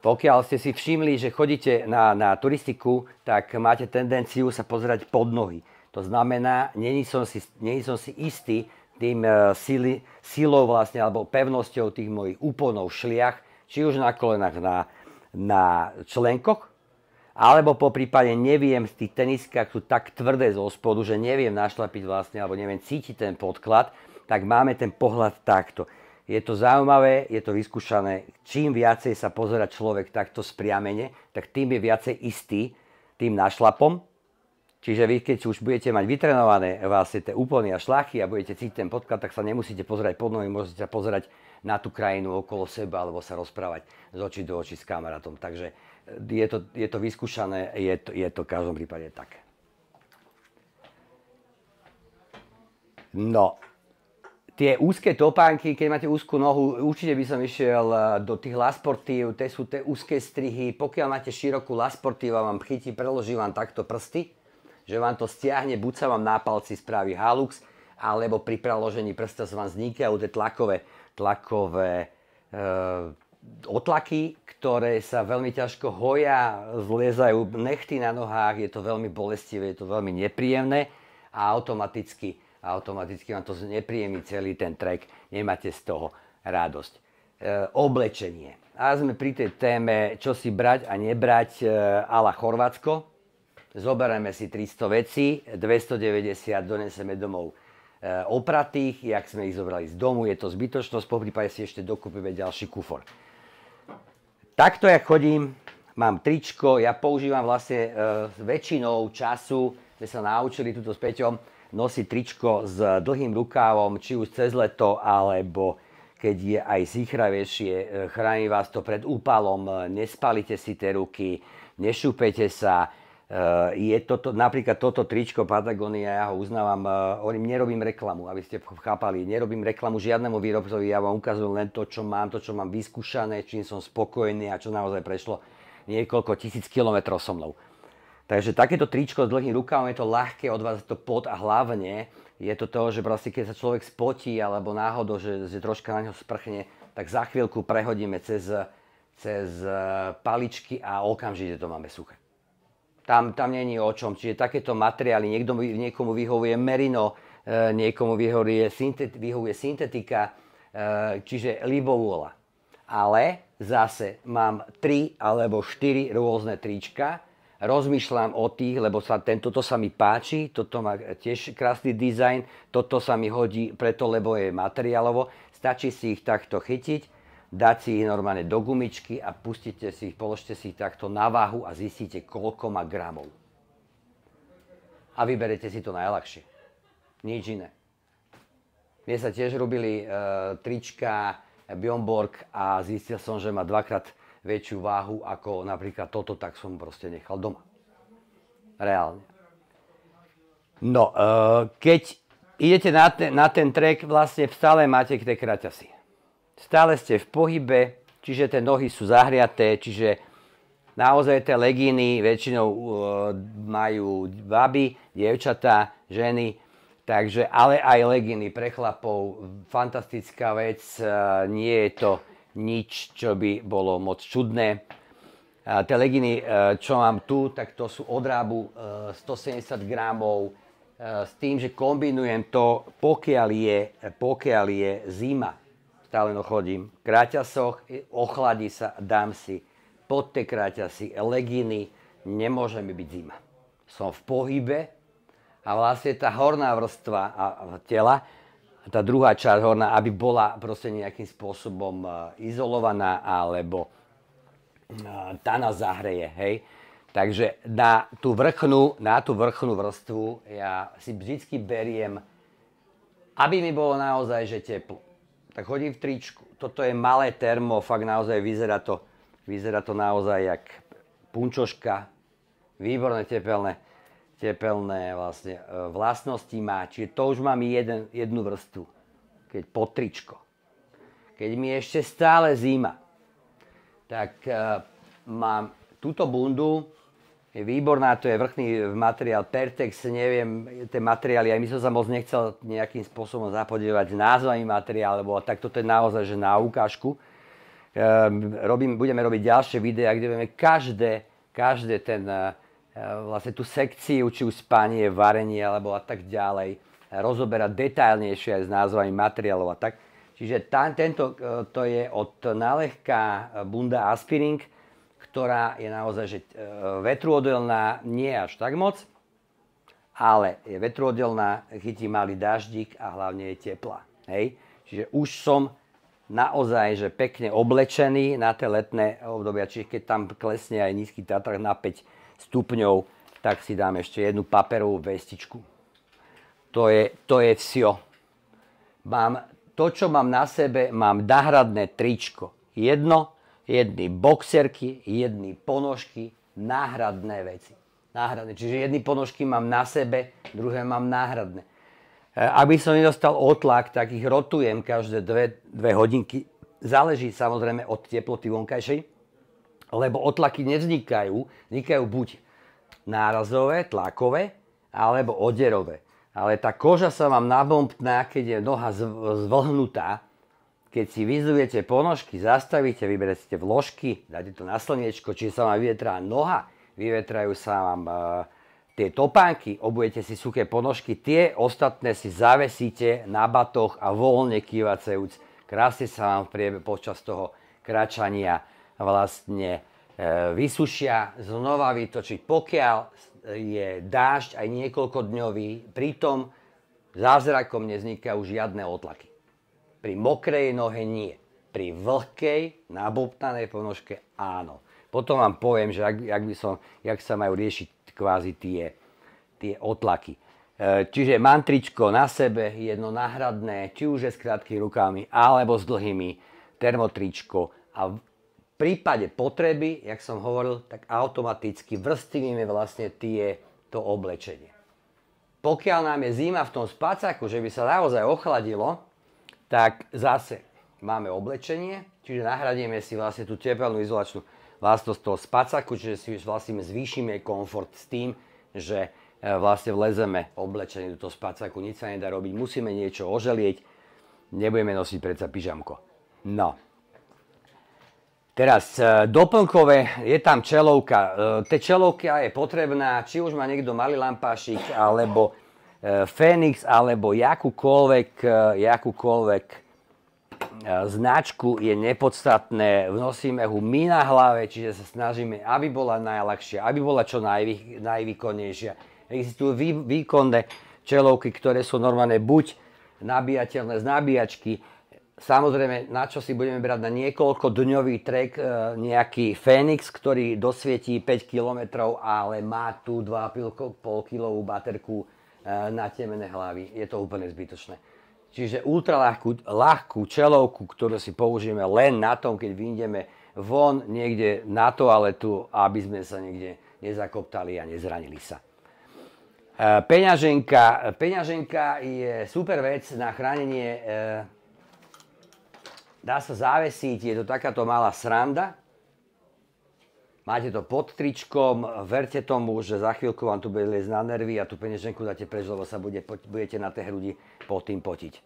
Pokiaľ ste si všimli, že chodíte na turistiku, tak máte tendenciu sa pozerať pod nohy. To znamená, není som si istý tým silou vlastne, alebo pevnosťou tých mojich úponov šliach, či už na kolenách, na členkoch, alebo po prípade neviem, z tých teniskách sú tak tvrdé zo spodu, že neviem našlapiť vlastne, alebo neviem cítiť ten podklad, tak máme ten pohľad takto. Je to zaujímavé, je to vyskúšané. Čím viacej sa pozerá človek takto spriamene, tak tým je viacej istý tým našlapom. Čiže vy, keď už budete mať vytrenované vlastne tie úpony a šlachy a budete cítiť ten podklad, tak sa nemusíte pozerať pod nohy, môžete sa pozerať na tú krajinu okolo seba alebo sa rozprávať z očí do očí s kamarátom. Takže je to vyskúšané, je to v každom prípade tak. No, tie úzke topánky, keď máte úzkú nohu, určite by som išiel do tých lasportív, tie sú tie úzke strihy. Pokiaľ máte širokú lasportív a vám chytí, preloží vám takto prsty, že vám to stiahne, buď sa vám na palci spraví halux, alebo pri preložení prsta sa vám vznikajú tie tlakové otlaky, ktoré sa veľmi ťažko hoja, zliezajú nechty na nohách, je to veľmi bolestivé, je to veľmi nepríjemné a automaticky vám to znepríjemní celý ten trek, nemáte z toho radosť. Oblečenie. A sme pri tej téme, čo si brať a nebrať a la Chorvátsko. Zoberieme si 300 vecí, 290 doneseme domov opratých, jak sme ich zobrali z domu, je to zbytočnosť, poprípade si ešte dokúpime ďalší kufor. Takto ja chodím, mám tričko, ja používam vlastne väčšinou času, sme sa naučili túto s Peťom, nosiť tričko s dlhým rukávom, či už cez leto, alebo keď je aj zíchravejšie, chráni vás to pred úpalom, nespalite si tie ruky, nešúpete sa, Je toto, napríklad toto tričko Patagonia, ja ho uznávam, nerobím reklamu, aby ste chápali, nerobím reklamu žiadnemu výrobcovi, ja vám ukazujem len to, čo mám vyskúšané, čím som spokojný a čo naozaj prešlo niekoľko tisíc kilometrov so mnou. Takže takéto tričko s dlhým rukavom je to ľahké, odvádza to pot a hlavne je to to, že proste keď sa človek spotí alebo náhodou, že troška na ňo sprchne, tak za chvíľku prehodíme cez paličky a okamžite to máme suché. Tam není o čom. Čiže takéto materiály, niekomu vyhovuje merino, niekomu vyhovuje syntetika, čiže libovôľa. Ale zase mám 3 alebo 4 rôzne trička, rozmýšľam o tých, lebo toto sa mi páči, toto má tiež krásny dizajn, toto sa mi hodí preto, lebo je materiálovo. Stačí si ich takto chytiť, dať si ich normálne do gumičky a pustite si ich, položte si ich takto na váhu a zistíte, koľko má gramov. A vyberete si to najľahšie. Nič iné. Mne sa tiež robili trička Björn Borg a zistil som, že má 2-krát väčšiu váhu ako napríklad toto, tak som proste nechal doma. Reálne. No, keď idete na ten trek, vlastne stále máte tie kraťasy. Stále ste v pohybe, čiže tie nohy sú zahriaté, čiže naozaj tie legíny väčšinou majú baby, dievčatá, ženy, takže, ale aj legíny pre chlapov, fantastická vec, nie je to nič, čo by bolo moc čudné. Tie legíny, čo mám tu, tak to sú od Rabu 170 gramov, s tým, že kombinujem to, pokiaľ je zima. Stále chodím v kráťasoch, ochladí sa, dám si pod tie kráťasy, legíny, nemôže mi byť zima. Som v pohybe a vlastne tá horná vrstva tela, tá druhá časť horná, aby bola proste nejakým spôsobom izolovaná alebo tá nás zahreje, hej. Takže na tú vrchnú vrstvu ja si vždycky beriem, aby mi bolo naozaj že teplo. Tak chodím v tričku. Toto je malé termo, fakt naozaj vyzerá to naozaj jak punčoška. Výborné tepelné vlastne vlastnosti má. Čiže to už mám jednu vrstvu, keď pod tričko. Keď mi je ešte stále zima, tak mám túto bundu, je výborná, to je vrchný materiál Pertex, neviem, tie materiály, aj my som sa moc nechcel nejakým spôsobom zapodievať s názvami materiálu, lebo tak toto je naozaj, že na ukážku. Budeme robiť ďalšie videá, kde budeme každé vlastne tú sekciu, či už spanie, varenie, alebo a tak ďalej, rozoberať detailnejšie aj s názvami materiálov a tak. Čiže to je od Nalehka bunda Aspiring, ktorá je naozaj že vetrúodelná, nie až tak moc, ale je vetrúodelná, chytí malý daždík a hlavne je teplá. Hej? Čiže už som naozaj že pekne oblečený na tie letné obdobia, čiže keď tam klesne aj nízky Tatrak na 5 stupňov, tak si dám ešte jednu paperovú vestičku. To je vsio. To, čo mám na sebe, mám náhradné tričko. Jedny boxerky, jedny ponožky, náhradné veci. Čiže jedny ponožky mám na sebe, druhé mám náhradné. Aby som nedostal otlak, tak ich rotujem každé 2 hodinky. Záleží samozrejme od teploty vonkajšej, lebo otlaky nevznikajú. Vznikajú buď nárazové, tlakové, alebo oderové. Ale tá koža sa vám nabompná, keď je noha zvlhnutá. Keď si vyzujete ponožky, zastavíte, vyberete vložky, dáte to na slniečko, čiže sa vám vyvetrá noha, vyvetrajú sa vám tie topánky, obujete si suché ponožky, tie ostatné si zavesíte na batoh a voľne kývacejúc. Krásne sa vám počas toho kráčania vlastne vysušia, znova vytočiť. Pokiaľ je dážď aj niekoľkodňový, pritom zázrakom nevznikajú žiadne otlaky. Pri mokrej nohe nie. Pri vlhkej, nabobtnanej ponožke áno. Potom vám poviem, že jak sa majú riešiť kvázi tie otlaky. Čiže mám tričko na sebe, jedno náhradné, či už je s krátkými rukávmi, alebo s dlhými, termotričko a prípade potreby, jak som hovoril, tak automaticky vrstvíme vlastne to oblečenie. Pokiaľ nám je zima v tom spacáku, že by sa naozaj ochladilo, tak zase máme oblečenie, čiže nahradíme si vlastne tú tepelnú izolačnú vlastnosť toho spacáku, čiže si vlastne zvýšime komfort s tým, že vlastne vlezeme oblečenie do toho spacáku, nič sa nedá robiť, musíme niečo oželieť, nebudeme nosiť predsa pyžamko. No. Teraz doplnkové, je tam čelovka. Čelovka je potrebná, či už má niekto malý lampášik, alebo Fénix, alebo jakúkoľvek značku je nepodstatné. Nosíme ho my na hlave, čiže sa snažíme, aby bola najľahšia, aby bola čo najvýkonnejšia. Existujú výkonné čelovky, ktoré sú normálne buď nabíjateľné z nabíjačky. Samozrejme, na čo si budeme brať na niekoľko dňový trek nejaký Fénix, ktorý dosvietí 5 km, ale má tú 2,5 kg baterku na temené hlavy. Je to úplne zbytočné. Čiže ultraľahkú čelovku, ktorú si použijeme len na tom, keď vyjdeme von niekde na toaletu, aby sme sa niekde nezakoptali a nezranili sa. Peňaženka je super vec na chránenie. Dá sa zavesiť, je to takáto malá sranda. Máte to pod tričkom, verte tomu, že za chvíľku vám tu bude liesť na nervy a tú peňaženku dáte preč, lebo sa budete na tej hrudi pod tým potiť.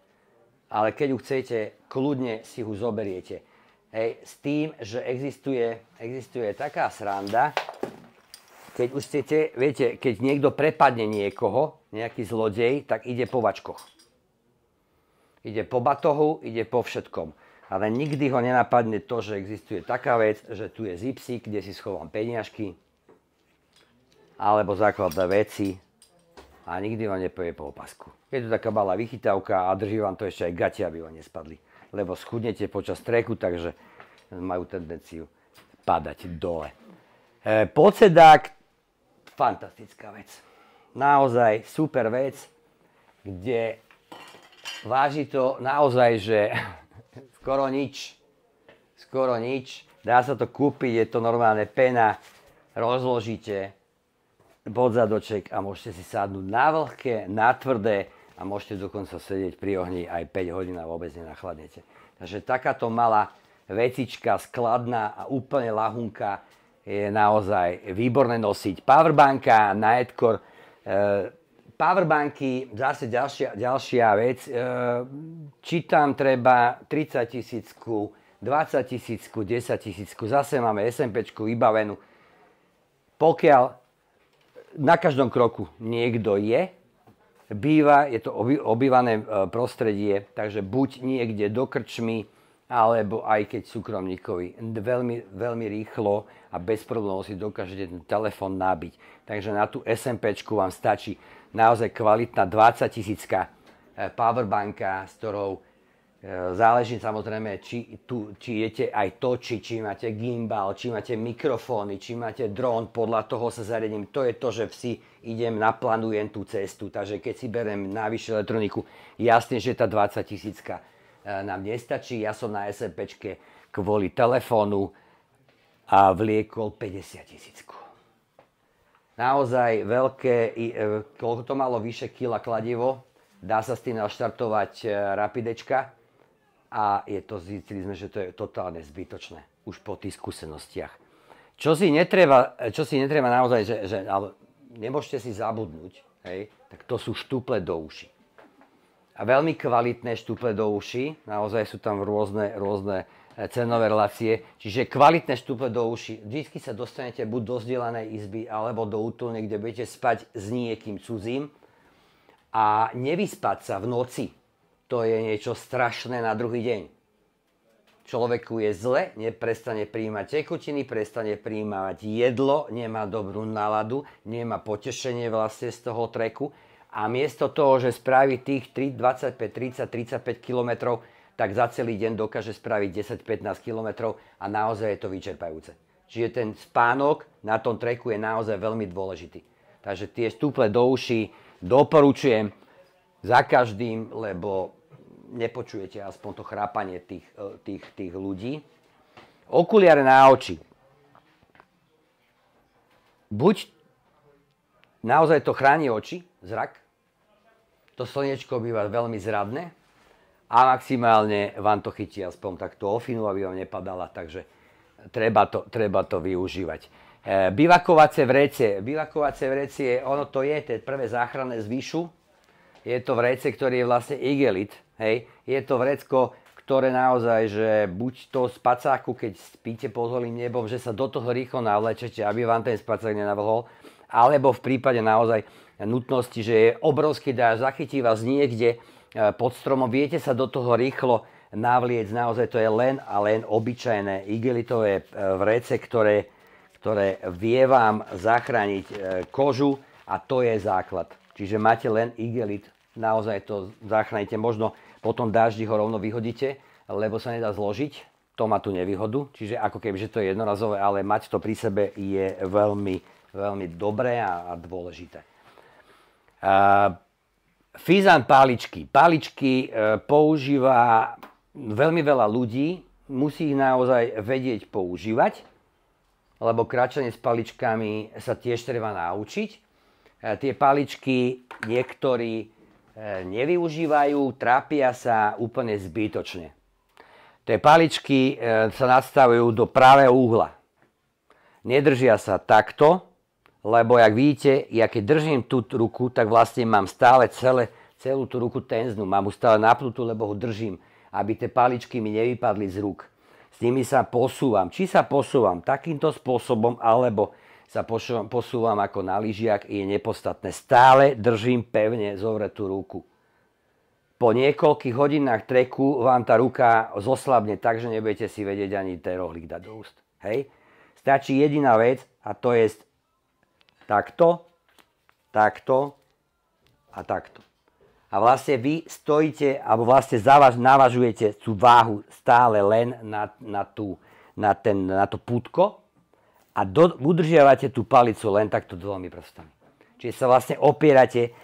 Ale keď ju chcete, kľudne si ju zoberiete. Hej, s tým, že existuje taká sranda, keď už chcete, viete, keď niekto prepadne niekoho, nejaký zlodej, tak ide po vačkoch. Ide po batohu, ide po všetkom. Ale nikdy ho nenapadne to, že existuje taká vec, že tu je zipsík, kde si schovám peniažky, alebo základné veci a nikdy vám nepovie po opasku. Je to taká malá vychytávka a drží vám to ešte aj gati, aby vám nespadli. Lebo schudnete počas treku, takže majú tendenciu padať dole. Podsedák, fantastická vec. Naozaj super vec, kde váži to naozaj, že skoro nič. Dá sa to kúpiť, je to normálne pena. Rozložíte podzadoček a môžete si sadnúť na vlhké, na tvrdé a môžete dokonca sedieť pri ohni aj 5 hodín a vôbec nenachladnete. Takže takáto malá vecička, skladná a úplne ľahunká je naozaj výborné nosiť. Powerbanka, Nightcore. Powerbanky, zase ďalšia vec, či tam treba 30 000, 20 000, 10 000, zase máme SMPčku vybavenú. Pokiaľ na každom kroku niekto je to obývané prostredie, takže buď niekde do krčmy, alebo aj keď súkromníkovi veľmi rýchlo a bez problémov si dokážete ten telefón nabiť. Takže na tú SMPčku vám stačí naozaj kvalitná 20 000 powerbanka, s ktorou záleží samozrejme, či idete aj točiť, či máte gimbal, či máte mikrofóny, či máte dron, podľa toho sa zariadím. To je to, že idem, naplánujem tú cestu, takže keď si berem navyše elektroniku, jasne, že tá 20 000 nám nestačí. Ja som na SMPčke kvôli telefónu a vliekol 50 000. Naozaj veľké, koľko to malo vyše kila kladivo, dá sa s tým naštartovať rapidečka a zistili sme, že to je totálne zbytočné už po tých skúsenostiach. Čo si netreba naozaj, ale nemôžete si zabudnúť, hej, tak to sú štuple do uši. A veľmi kvalitné štuple do uši, naozaj sú tam rôzne cenové relácie, čiže kvalitné štuple do uši. Vždy sa dostanete buď do zdieľanej izby, alebo do útulne, kde budete spať s niekým cudzím. A nevyspať sa v noci, to je niečo strašné na druhý deň. Človeku je zle, neprestane prijímať tekutiny, prestane prijímať jedlo, nemá dobrú náladu, nemá potešenie vlastne z toho treku. A miesto toho, že spraví tých 25, 30, 35 kilometrov, tak za celý deň dokáže spraviť 10-15 km a naozaj je to vyčerpajúce. Čiže ten spánok na tom treku je naozaj veľmi dôležitý. Takže tie štuple do uší doporučujem za každým, lebo nepočujete aspoň to chrápanie tých ľudí. Okuliare na oči. Buď naozaj to chráni oči, zrak, to slniečko býva veľmi zradné a maximálne vám to chytí aspoň takto ofinu, aby vám nepadala, takže treba to využívať. Bivakovacie vrecie, ono to je prvé záchranné z výšu. Je to vrece, ktorý je vlastne igelit. Hej. Je to vrecko, ktoré naozaj, že buď to spacáku, keď spíte pod holým nebom, že sa do toho rýchlo navlečete, aby vám ten spacák nenavlhol, alebo v prípade naozaj nutnosti, že je obrovský dážď, zachytí vás niekde pod stromom, viete sa do toho rýchlo navliec, naozaj to je len a len obyčajné igelitové vrece, ktoré vie vám zachrániť kožu a to je základ. Čiže máte len igelit, naozaj to zachránite, možno po tom dáždi ho rovno vyhodíte, lebo sa nedá zložiť, to má tú nevýhodu, čiže ako keby, že to je jednorazové, ale mať to pri sebe je veľmi, veľmi dobré a dôležité. Fizan páličky. Páličky používa veľmi veľa ľudí, musí ich naozaj vedieť používať, lebo kráčanie s paličkami sa tiež treba naučiť. Tie paličky niektorí nevyužívajú, trápia sa úplne zbytočne. Tie paličky sa nastavujú do pravého uhla. Nedržia sa takto, lebo jak vidíte, ja keď držím tú ruku, tak vlastne mám stále celú tú ruku tenznú, mám ju stále napnutú, lebo ho držím, aby tie paličky mi nevypadli z rúk. S nimi sa posúvam. Či sa posúvam takýmto spôsobom, alebo sa posúvam ako na lyžiach, je nepodstatné. Stále držím pevne zovretú ruku. Po niekoľkých hodinách treku vám tá ruka zoslabne tak, že nebudete si vedieť ani ten rohlík dať do úst. Hej? Stačí jediná vec a to je takto, takto a takto. A vlastne vy stojíte, alebo vlastne navažujete tú váhu stále len na to pútko a udržiavate tú palicu len takto dvomi prstami. Čiže sa vlastne opierate,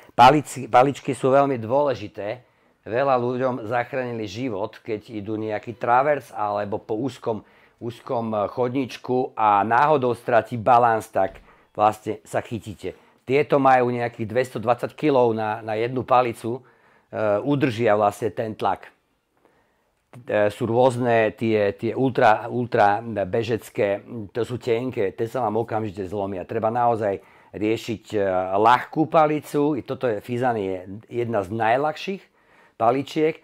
paličky sú veľmi dôležité. Veľa ľuďom zachránili život, keď idú nejaký travers alebo po úzkom chodníčku a náhodou stratí balans, tak vlastne sa chytíte. Tieto majú nejakých 220 kg na jednu palicu, udržia vlastne ten tlak. Sú rôzne tie ultra bežecké, to sú tenké, tie sa vám okamžite zlomia. Treba naozaj riešiť ľahkú palicu, toto Fizan je jedna z najľahších paličiek,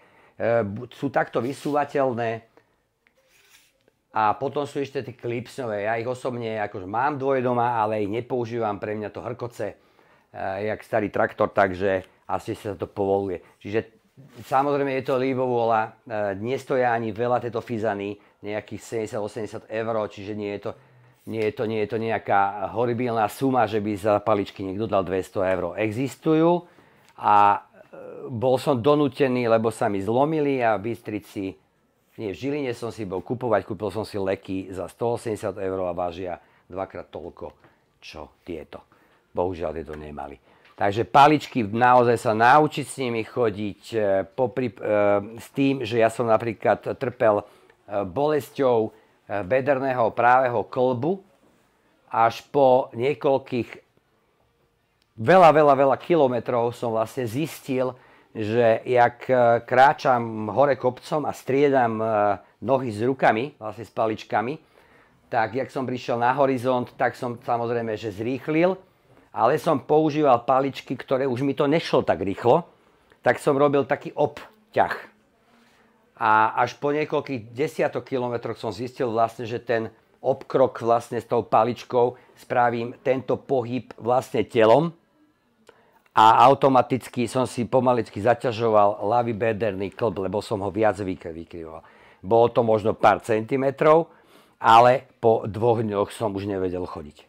sú takto vysúvateľné. A potom sú ešte tie klipsové. Ja ich osobne akože mám dvoje doma, ale ich nepoužívam. Pre mňa to hrkoce, jak starý traktor, takže asi sa to povoluje. Čiže samozrejme je to ľubovôľa. Nestoja ani veľa tieto Fizany, nejakých 70-80 eur, čiže nie je to nejaká horibilná suma, že by za paličky niekto dal 200 eur. Existujú a bol som donútený, lebo sa mi zlomili a v Bystrici, nie, v Žiline som si bol kupovať, kúpil som si leky za 180 eur a vážia dvakrát toľko, čo tieto. Bohužiaľ tieto nemali. Takže paličky, naozaj sa naučiť s nimi chodiť, s tým, že ja som napríklad trpel bolesťou bederného právého klbu, až po niekoľkých veľa kilometrov som vlastne zistil, že jak kráčam hore kopcom a striedam nohy s rukami, vlastne s paličkami, tak jak som prišiel na horizont, tak som samozrejme, že zrýchlil, ale som používal paličky, ktoré už mi to nešlo tak rýchlo, tak som robil taký obťah. A až po niekoľkých desiatok kilometroch som zistil vlastne, že ten obkrok vlastne s tou paličkou spravím tento pohyb vlastne telom, a automaticky som si pomaličky zaťažoval ľavý bederný klb, lebo som ho viac vykryval. Bolo to možno pár centimetrov, ale po 2 dňoch som už nevedel chodiť.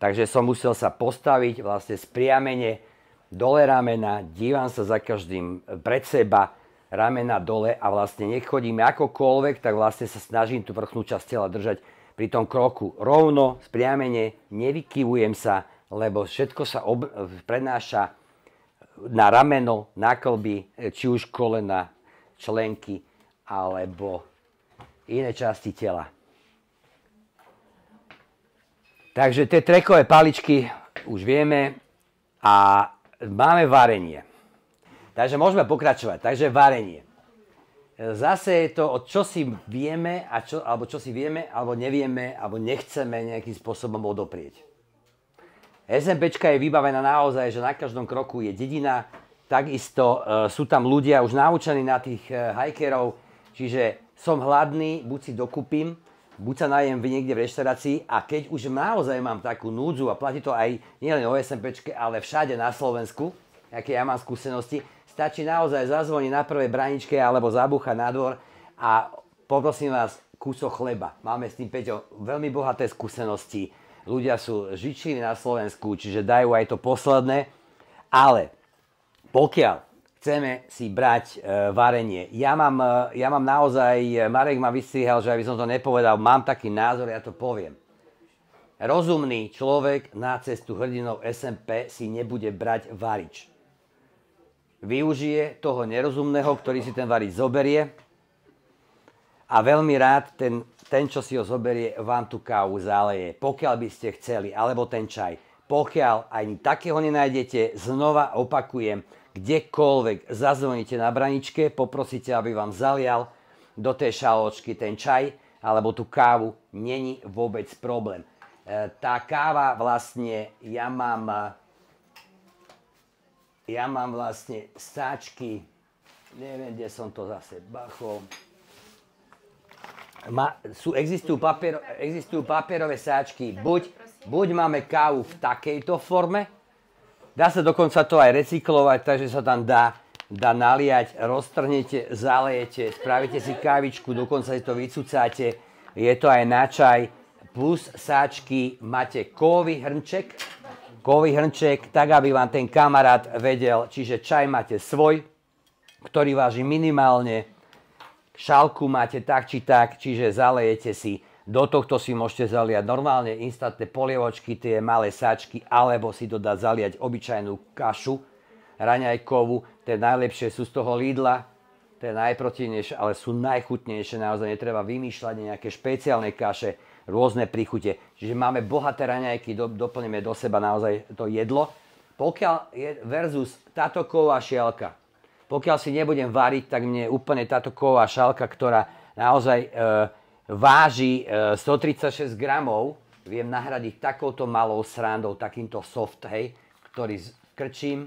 Takže som musel sa postaviť vlastne spriamene dole ramena, dívam sa za každým pred seba, ramena dole a vlastne nech chodím akokoľvek, tak vlastne sa snažím tú vrchnú časť tela držať pri tom kroku rovno, spriamene, nevykyvujem sa, lebo všetko sa prenáša na rameno, na klby, či už kolena, členky alebo iné časti tela. Takže tie trekové paličky už vieme a máme varenie. Takže môžeme pokračovať. Takže varenie. Zase je to, čo si vieme, alebo čo si vieme, alebo nevieme, alebo nechceme nejakým spôsobom odoprieť. SMPčka je vybavená naozaj, že na každom kroku je dedina, takisto sú tam ľudia už naučení na tých hikerov, čiže som hladný, buď si dokúpim, buď sa najem niekde v reštaurácii a keď už naozaj mám takú núdzu a platí to aj nielen o SMPčke, ale všade na Slovensku, aké ja mám skúsenosti, stačí naozaj zazvoniť na prvej braničke alebo zabúchať na dvor a poprosím vás kúsok chleba. Máme s tým, Peťo, veľmi bohaté skúsenosti. Ľudia sú žičili na Slovensku, čiže dajú aj to posledné. Ale pokiaľ chceme si brať varenie, ja mám naozaj, Marek ma vystrihal, že aby som to nepovedal, mám taký názor, ja to poviem. Rozumný človek na cestu hrdinov SMP si nebude brať varič. Využije toho nerozumného, ktorý si ten varič zoberie a veľmi rád ten, čo si ho zoberie, vám tú kávu zaleje, pokiaľ by ste chceli, alebo ten čaj. Pokiaľ ani takého nenájdete, znova opakujem, kdekoľvek zazvoníte na braničke, poprosíte, aby vám zalial do tej šaločky ten čaj alebo tú kávu, není vôbec problém. Tá káva vlastne, ja mám vlastne sáčky, neviem, kde som to zase bachol. Existujú papierové sáčky, buď máme kávu v takejto forme, dá sa dokonca to aj recyklovať, takže sa tam dá naliať, roztrhnete, zalejete, spravíte si kávičku, dokonca si to vycucáte, je to aj na čaj, plus sáčky máte kovový hrnček, tak aby vám ten kamarát vedel, čiže čaj máte svoj, ktorý váži minimálne, šálku máte tak či tak, čiže zalejete si, do tohto si môžete zaliať normálne instantné polievočky, tie malé sáčky, alebo si dodať zaliať obyčajnú kašu raňajkovú, tie najlepšie sú z toho Lidla, tie najproteinejšie, ale sú najchutnejšie, naozaj netreba vymýšľať nejaké špeciálne kaše, rôzne príchute. Čiže máme bohaté raňajky, doplníme do seba naozaj to jedlo. Pokiaľ je versus táto kovová šialka, pokiaľ si nebudem variť, tak mne úplne táto kovová šálka, ktorá naozaj váži 136 gramov, viem nahradiť takouto malou srandou, takýmto soft, hej, ktorý krčím,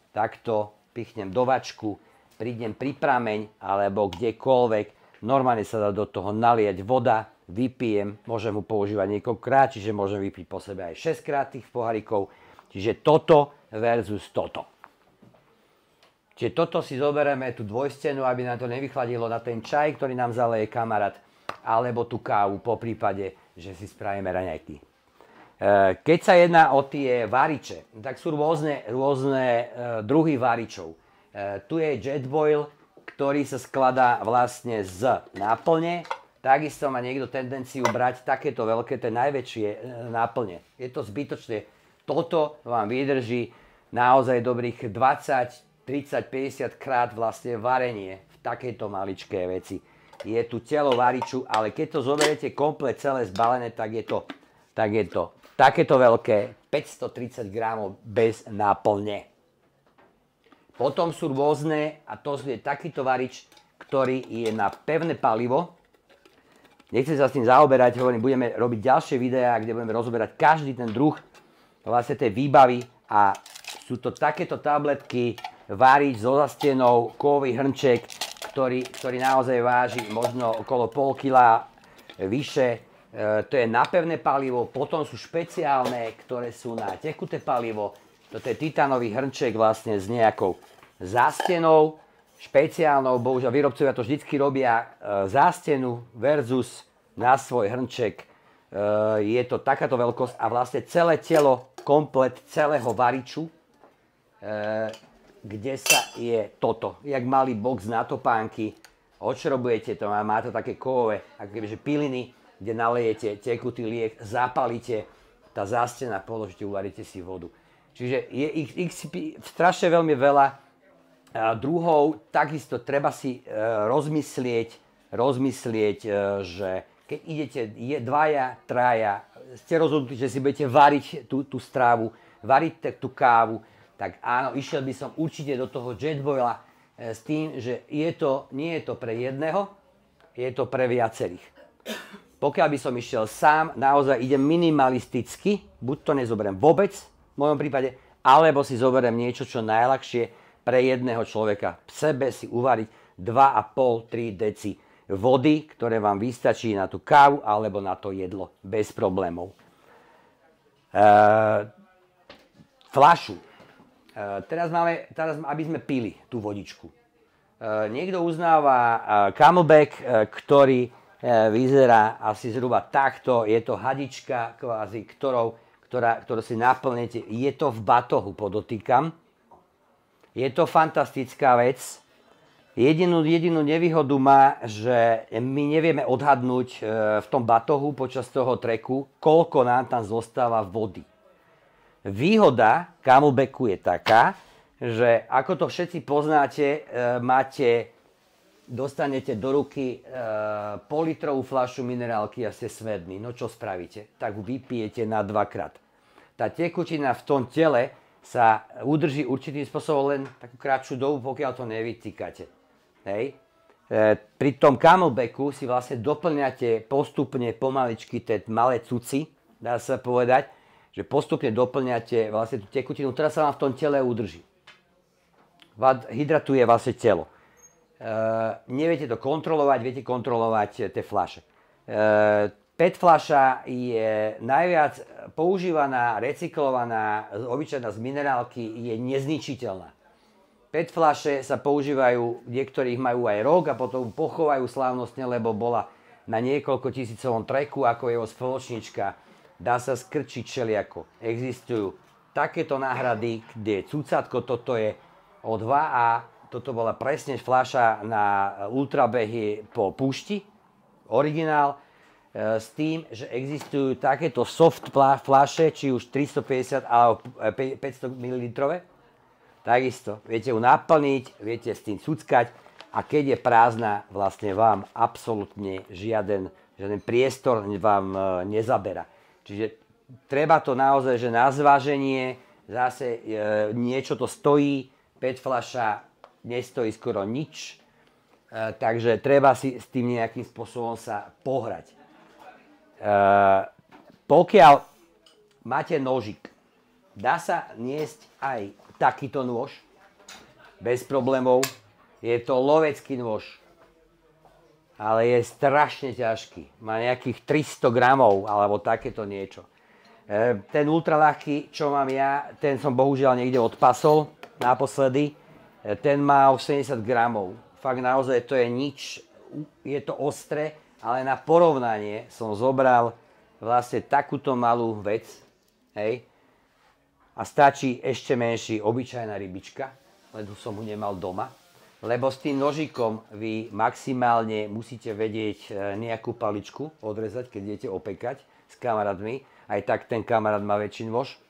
takto pichnem do vačku, prídem pri prameň alebo kdekoľvek, normálne sa dá do toho naliať voda, vypijem, môžem ho používať niekoľkokrát, čiže môžem vypiť po sebe aj 6 krát tých pohárikov, čiže toto versus toto. Čiže toto si zoberieme, tú dvojstenu, aby nám to nevychladilo na ten čaj, ktorý nám zaleje kamarát, alebo tú kávu, po prípade, že si spravíme raňajky. Keď sa jedná o tie variče, tak sú rôzne druhy varičov. Tu je Jetboil, ktorý sa skladá vlastne z náplne. Takisto má niekto tendenciu brať takéto veľké, tie najväčšie náplne. Je to zbytočné. Toto vám vydrží naozaj dobrých 20, 30, 50 krát vlastne varenie v takejto maličké veci. Je tu telo variču, ale keď to zoberiete komplet celé zbalené, tak je to takéto veľké, 530 gramov bez náplne. Potom sú rôzne, a to je takýto varič, ktorý je na pevné palivo. Nechcem sa s tým zaoberať, hovorím, budeme robiť ďalšie videá, kde budeme rozoberať každý ten druh vlastne tej výbavy a sú to takéto tabletky, varič so zastienou, kovový hrnček, ktorý naozaj váži možno okolo pol kila vyše. To je na pevné palivo, potom sú špeciálne, ktoré sú na tekuté palivo. Toto je titánový hrnček vlastne s nejakou zástenou, špeciálnou, bohužiaľ výrobcovia to vždycky robia zástenu versus na svoj hrnček. Je to takáto veľkosť a vlastne celé telo, komplet celého variču, kde sa je toto, jak malý box na topánky, odšrobujete to, má to také kovové, ako kebyže piliny, kde nalejete tekutý liek, zapalíte, tá zástena, položíte, uvaríte si vodu. Čiže je ich strašne veľmi veľa druhov, takisto treba si rozmyslieť, že keď idete dvaja, traja, ste rozhodnutí, že si budete variť tú strávu, variť tú kávu, tak áno, išiel by som určite do toho Jetboila s tým, že nie je to pre jedného, je to pre viacerých. Pokiaľ by som išiel sám, naozaj idem minimalisticky, buď to nezoberiem vôbec, v mojom prípade, alebo si zoberiem niečo, čo najľahšie pre jedného človeka. V sebe si uvariť 2,5-3 deci vody, ktoré vám vystačí na tú kávu alebo na to jedlo bez problémov. Fľašu. Teraz, aby sme pili tú vodičku. Niekto uznáva Camelback, ktorý vyzerá asi zhruba takto. Je to hadička, kvázi, ktorú si naplnete. Je to v batohu, podotýkam. Je to fantastická vec. Jedinú nevýhodu má, že my nevieme odhadnúť v tom batohu počas toho treku, koľko nám tam zostáva vody. Výhoda Camelbacku je taká, že ako to všetci poznáte, dostanete do ruky politrovú fľašu minerálky a ste smední. No čo spravíte? Tak vypijete na 2-krát. Tá tekutina v tom tele sa udrží určitým spôsobom len takú krátšiu dobu, pokiaľ to nevytýkate. Hej. Pri tom Camelbacku si vlastne doplňate postupne pomaličky tie malé cuci, dá sa povedať, že postupne doplňate vlastne tú tekutinu, ktorá sa vám v tom tele udrží. Hydratuje vlastne telo. Neviete to kontrolovať, viete kontrolovať tie fľaše. PET fľaša je najviac používaná, recyklovaná, obyčajná z minerálky, je nezničiteľná. PET fľaše sa používajú, niektorých majú aj rok a potom pochovajú slávnostne, lebo bola na niekoľko tisícovom treku, ako jeho spoločnička. Dá sa skrčiť všelijako. Existujú takéto náhrady, kde je cucátko, toto je O2 a toto bola presne fľaša na ultrabehy po púšti, originál, s tým, že existujú takéto soft fľaše, či už 350 alebo 500 ml. Takisto, viete ju naplniť, viete s tým cuckať a keď je prázdna, vlastne vám absolútne žiaden priestor vám nezaberá. Čiže treba to naozaj, že na zváženie, zase niečo to stojí, 5 fľaša nestojí skoro nič, takže treba si s tým nejakým spôsobom sa pohrať. Pokiaľ máte nožik, dá sa niesť aj takýto nôž, bez problémov. Je to lovecký nôž, ale je strašne ťažký. Má nejakých 300 gramov, alebo takéto niečo. Ten ultraľahký, čo mám ja, ten som bohužiaľ niekde odpasol naposledy. Ten má 80 gramov. Fakt naozaj to je nič, je to ostré, ale na porovnanie som zobral vlastne takúto malú vec, hej, a stačí ešte menší, obyčajná rybička, len tu som ho nemal doma. Lebo s tým nožikom vy maximálne musíte vedieť nejakú paličku odrezať, keď idete opekať s kamarátmi. Aj tak ten kamarát má väčší nôž.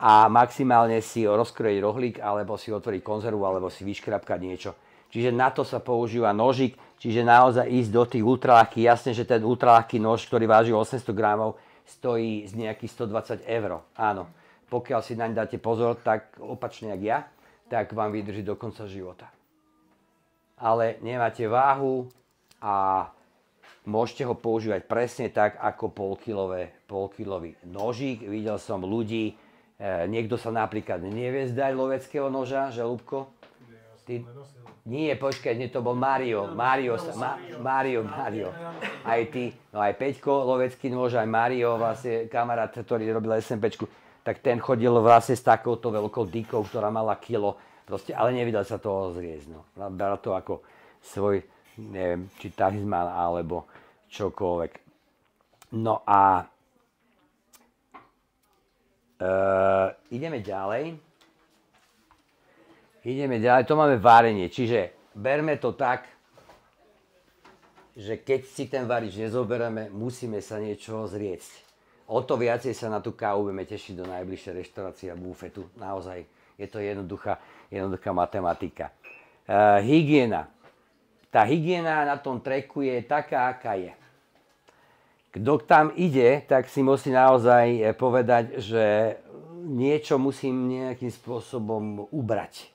A maximálne si rozkrojiť rohlík, alebo si otvoriť konzervu, alebo si vyškrapkať niečo. Čiže na to sa používa nožik, čiže naozaj ísť do tých ultraľahkých. Jasne, že ten ultraľahký nož, ktorý váži 800 gramov, stojí z nejakých 120 €. Áno, pokiaľ si naň dáte pozor, tak opačne jak ja, tak vám vydrží do konca života. Ale nemáte váhu a môžete ho používať presne tak, ako polkilový nožík. Videl som ľudí, niekto sa napríklad nevie zdať loveckého noža, že Ľubko? Nie, počkaj, to bol Mário. Aj ty, no aj Peťko, lovecký nôž, aj Mário, vlastne kamarát, ktorý robil SMPčku, tak ten chodil vlastne s takouto veľkou dykou, ktorá mala kilo, proste, ale nevidel sa toho zriezť. No. Bral to ako svoj, neviem, či talizman, alebo čokoľvek. No a ideme ďalej. To máme varenie, čiže berme to tak, že keď si ten varič nezoberieme, musíme sa niečoho zriecť. O to viacej sa na tú kávu budeme tešiť do najbližšej reštaurácie a bufetu. Naozaj je to jednoduchá matematika. Hygiena. Tá hygiena na tom treku je taká, aká je. Kto tam ide, tak si musí naozaj povedať, že niečo musím nejakým spôsobom ubrať.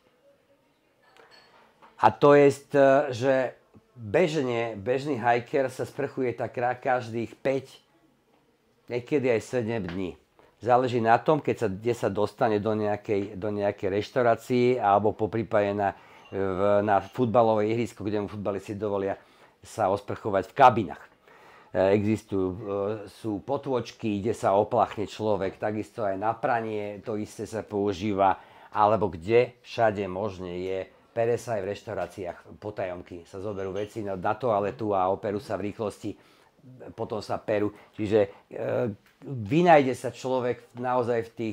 A to je, že bežný hiker sa sprchuje tak každých 5, niekedy aj 7 dní. Záleží na tom, kde sa dostane do nejakej reštaurácii alebo poprípade na futbalové ihrisko, kde mu futbalisti dovolia sa osprchovať v kabinách. Sú potôčky, kde sa oplachne človek, takisto aj na pranie to isté sa používa, alebo kde všade možne je, pere sa aj v reštauráciách, potajomky sa zoberú veci na toaletu a operú sa v rýchlosti, potom sa perú. Čiže vynájde sa človek naozaj v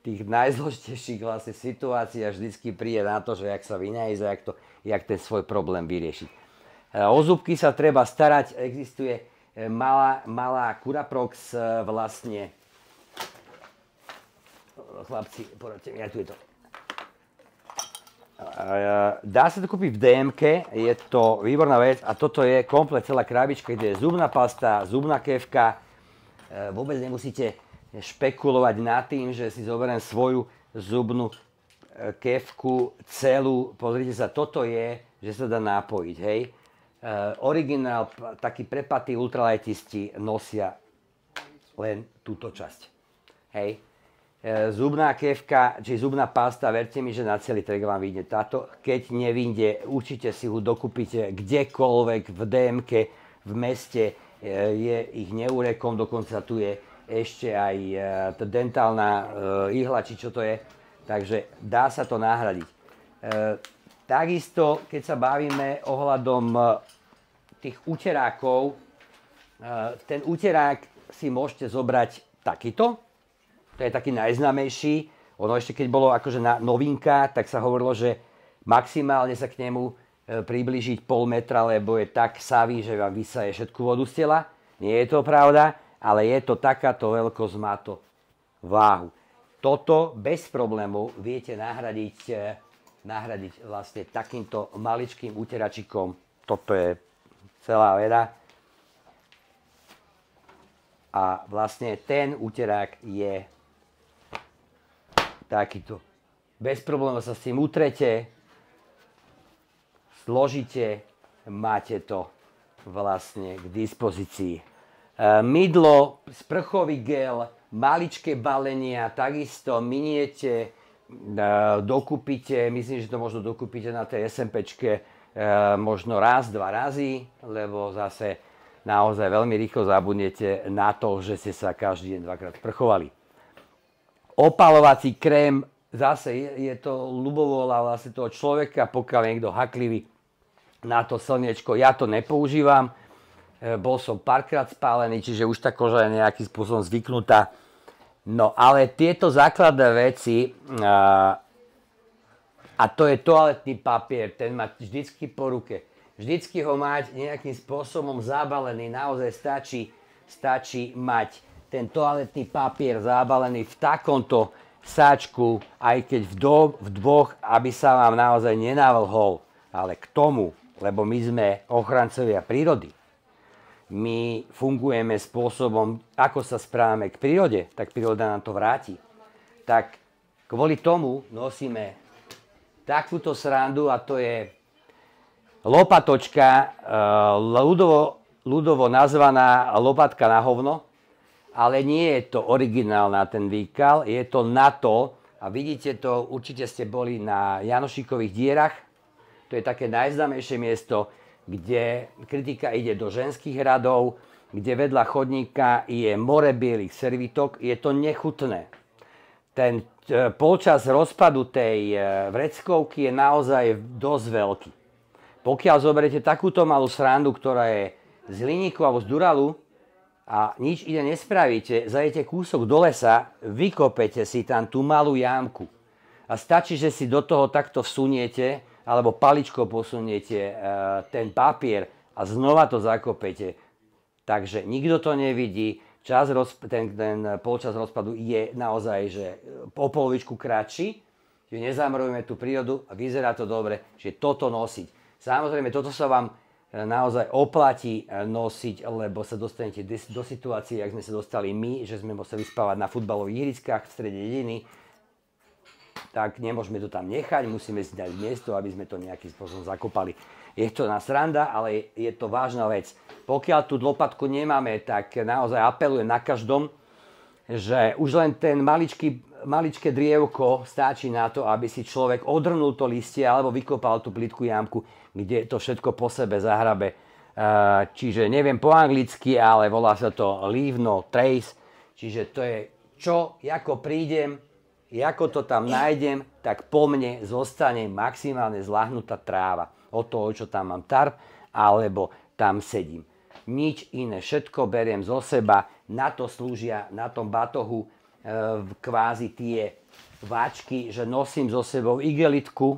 tých najzložitejších vlastne situáciách, vždycky príde na to, že jak sa vynájsť a jak ten svoj problém vyriešiť. O zubky sa treba starať, existuje malá Curaprox vlastne. Chlapci, poradte mi, aj tu je to. Dá sa to kúpiť v DMke, je to výborná vec a toto je komplet celá krabička, kde je zubná pasta, zubná kefka. Vôbec nemusíte špekulovať nad tým, že si zoberiem svoju zubnú kefku celú. Pozrite sa, toto je, že sa dá napojiť, hej. Originál, takí prepatí ultralightisti nosia len túto časť. Hej. Zubná kefka, či zubná pasta, verte mi, že na celý trh vám vyjde táto. Keď nevyjde, určite si ho dokúpite kdekoľvek, v DMke, v meste, je ich neúrekom, dokonca tu je ešte aj dentálna ihla, či čo to je. Takže dá sa to nahradiť. Takisto, keď sa bavíme ohľadom tých uterákov, ten uterák si môžete zobrať takýto. To je taký najznámejší. Ono ešte keď bolo akože novinka, tak sa hovorilo, že maximálne sa k nemu priblížiť pol metra, lebo je tak savý, že vám vysaje všetku vodu z tela. Nie je to pravda, ale je to takáto veľkosť, má to váhu. Toto bez problémov viete nahradiť vlastne takýmto maličkým uteračikom. Toto je celá veda. A vlastne ten uterák je takýto. Bez problémov sa s tým utrete, zložite, máte to vlastne k dispozícii. Mydlo, sprchový gel, maličké balenia, takisto miniete, dokúpite, myslím, že to možno dokúpite na tej SMPčke možno raz, dva razy, lebo zase naozaj veľmi rýchlo zabudnete na to, že ste sa každý deň dvakrát sprchovali. Opalovací krém, zase je to ľubovoľa vlastne toho človeka, pokiaľ je niekto haklivý na to slniečko. Ja to nepoužívam, bol som párkrát spálený, čiže už tá koža je nejakým spôsobom zvyknutá. No ale tieto základné veci, a to je toaletný papier, ten mať vždycky po ruke. Vždycky ho mať nejakým spôsobom zabalený, naozaj stačí mať ten toaletný papier zabalený v takomto sáčku, aj keď v dvoch, aby sa vám naozaj nenavlhol. Ale k tomu, lebo my sme ochrancovia prírody, my fungujeme spôsobom, ako sa správame k prírode, tak príroda nám to vráti. Tak kvôli tomu nosíme takúto srandu a to je lopatočka, ľudovo nazvaná lopatka na hovno, ale nie je to originál na ten výkal, je to na to, a vidíte to, určite ste boli na Janošíkových dierach, to je také najznámejšie miesto, kde kritika ide do ženských radov, kde vedľa chodníka je more bielých servitok, je to nechutné. Ten polčas rozpadu tej vreckovky je naozaj dosť veľký. Pokiaľ zoberiete takúto malú srandu, ktorá je z hliníku alebo z duralu a nič iné nespravíte, zajete kúsok do lesa, vykopete si tam tú malú jámku a stačí, že si do toho takto vsuniete alebo paličkou posuniete ten papier a znova to zakopete. Takže nikto to nevidí, ten polčas rozpadu je naozaj že o polovičku kratší, že nezamrujeme tú prírodu a vyzerá to dobre, že toto nosiť. Samozrejme, toto sa vám naozaj oplatí nosiť, lebo sa dostanete do situácie, jak sme sa dostali my, že sme museli spávať na futbalových ihriskách v strede dediny, tak nemôžeme to tam nechať, musíme si dať miesto, aby sme to nejakým spôsobom zakopali. Je to na sranda, ale je to vážna vec. Pokiaľ tú lopatku nemáme, tak naozaj apelujem na každom, že už len ten maličké drievko stačí na to, aby si človek odhrnul to listie alebo vykopal tú plitku jamku, kde to všetko po sebe zahrabe. Čiže neviem po anglicky, ale volá sa to leave no trace. Čiže to je čo, ako prídem, ako to tam nájdem, tak po mne zostane maximálne zlahnutá tráva od toho, čo tam mám tarp, alebo tam sedím. Nič iné, všetko beriem zo seba, na to slúžia na tom batohu kvázi tie váčky, že nosím so sebou igelitku,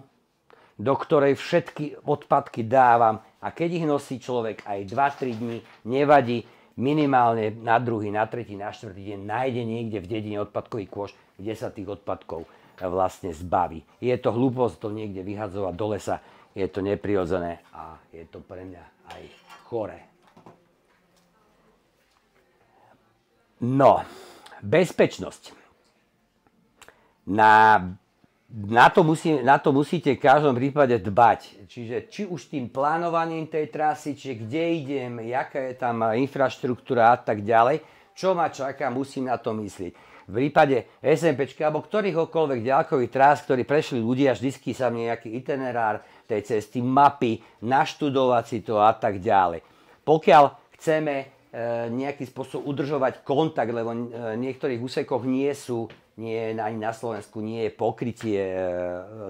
do ktorej všetky odpadky dávam a keď ich nosí človek aj 2-3 dní, nevadí, minimálne na druhý, na tretí, na štvrtý deň nájde niekde v dedine odpadkový kôš, kde sa tých odpadkov vlastne zbaví. Je to hlúposť to niekde vyhadzovať do lesa, je to neprirodzené a je to pre mňa aj choré. No, bezpečnosť. Na to musíte v každom prípade dbať. Čiže či už tým plánovaním tej trasy, či kde idem, jaká je tam infraštruktúra a tak ďalej, čo ma čaká, musím na to myslieť. V prípade SMPčka alebo ktorýchkoľvek ďalkových trás, ktorí prešli ľudia, vždycky sa nejaký itinerár tej cesty, mapy, naštudovať si to a tak ďalej. Pokiaľ chceme nejaký spôsob udržovať kontakt, lebo v niektorých úsekoch ani na Slovensku nie je pokrytie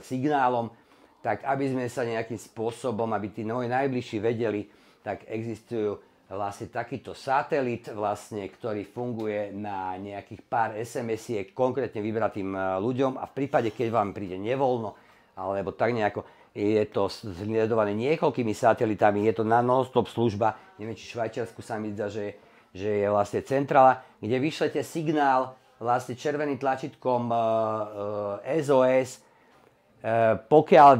signálom, tak aby sme sa nejakým spôsobom, aby tí najbližší vedeli, tak existujú vlastne takýto satelit, vlastne, ktorý funguje na nejakých pár SMS-iek konkrétne vybratým ľuďom a v prípade, keď vám príde nevoľno, alebo tak nejako, je to sledované niekoľkými satelitami, je to na non-stop služba, neviem, či v Švajčiarsku sa mi zdá, že je vlastne centrála, kde vyšlete signál vlastne červeným tlačítkom SOS, pokiaľ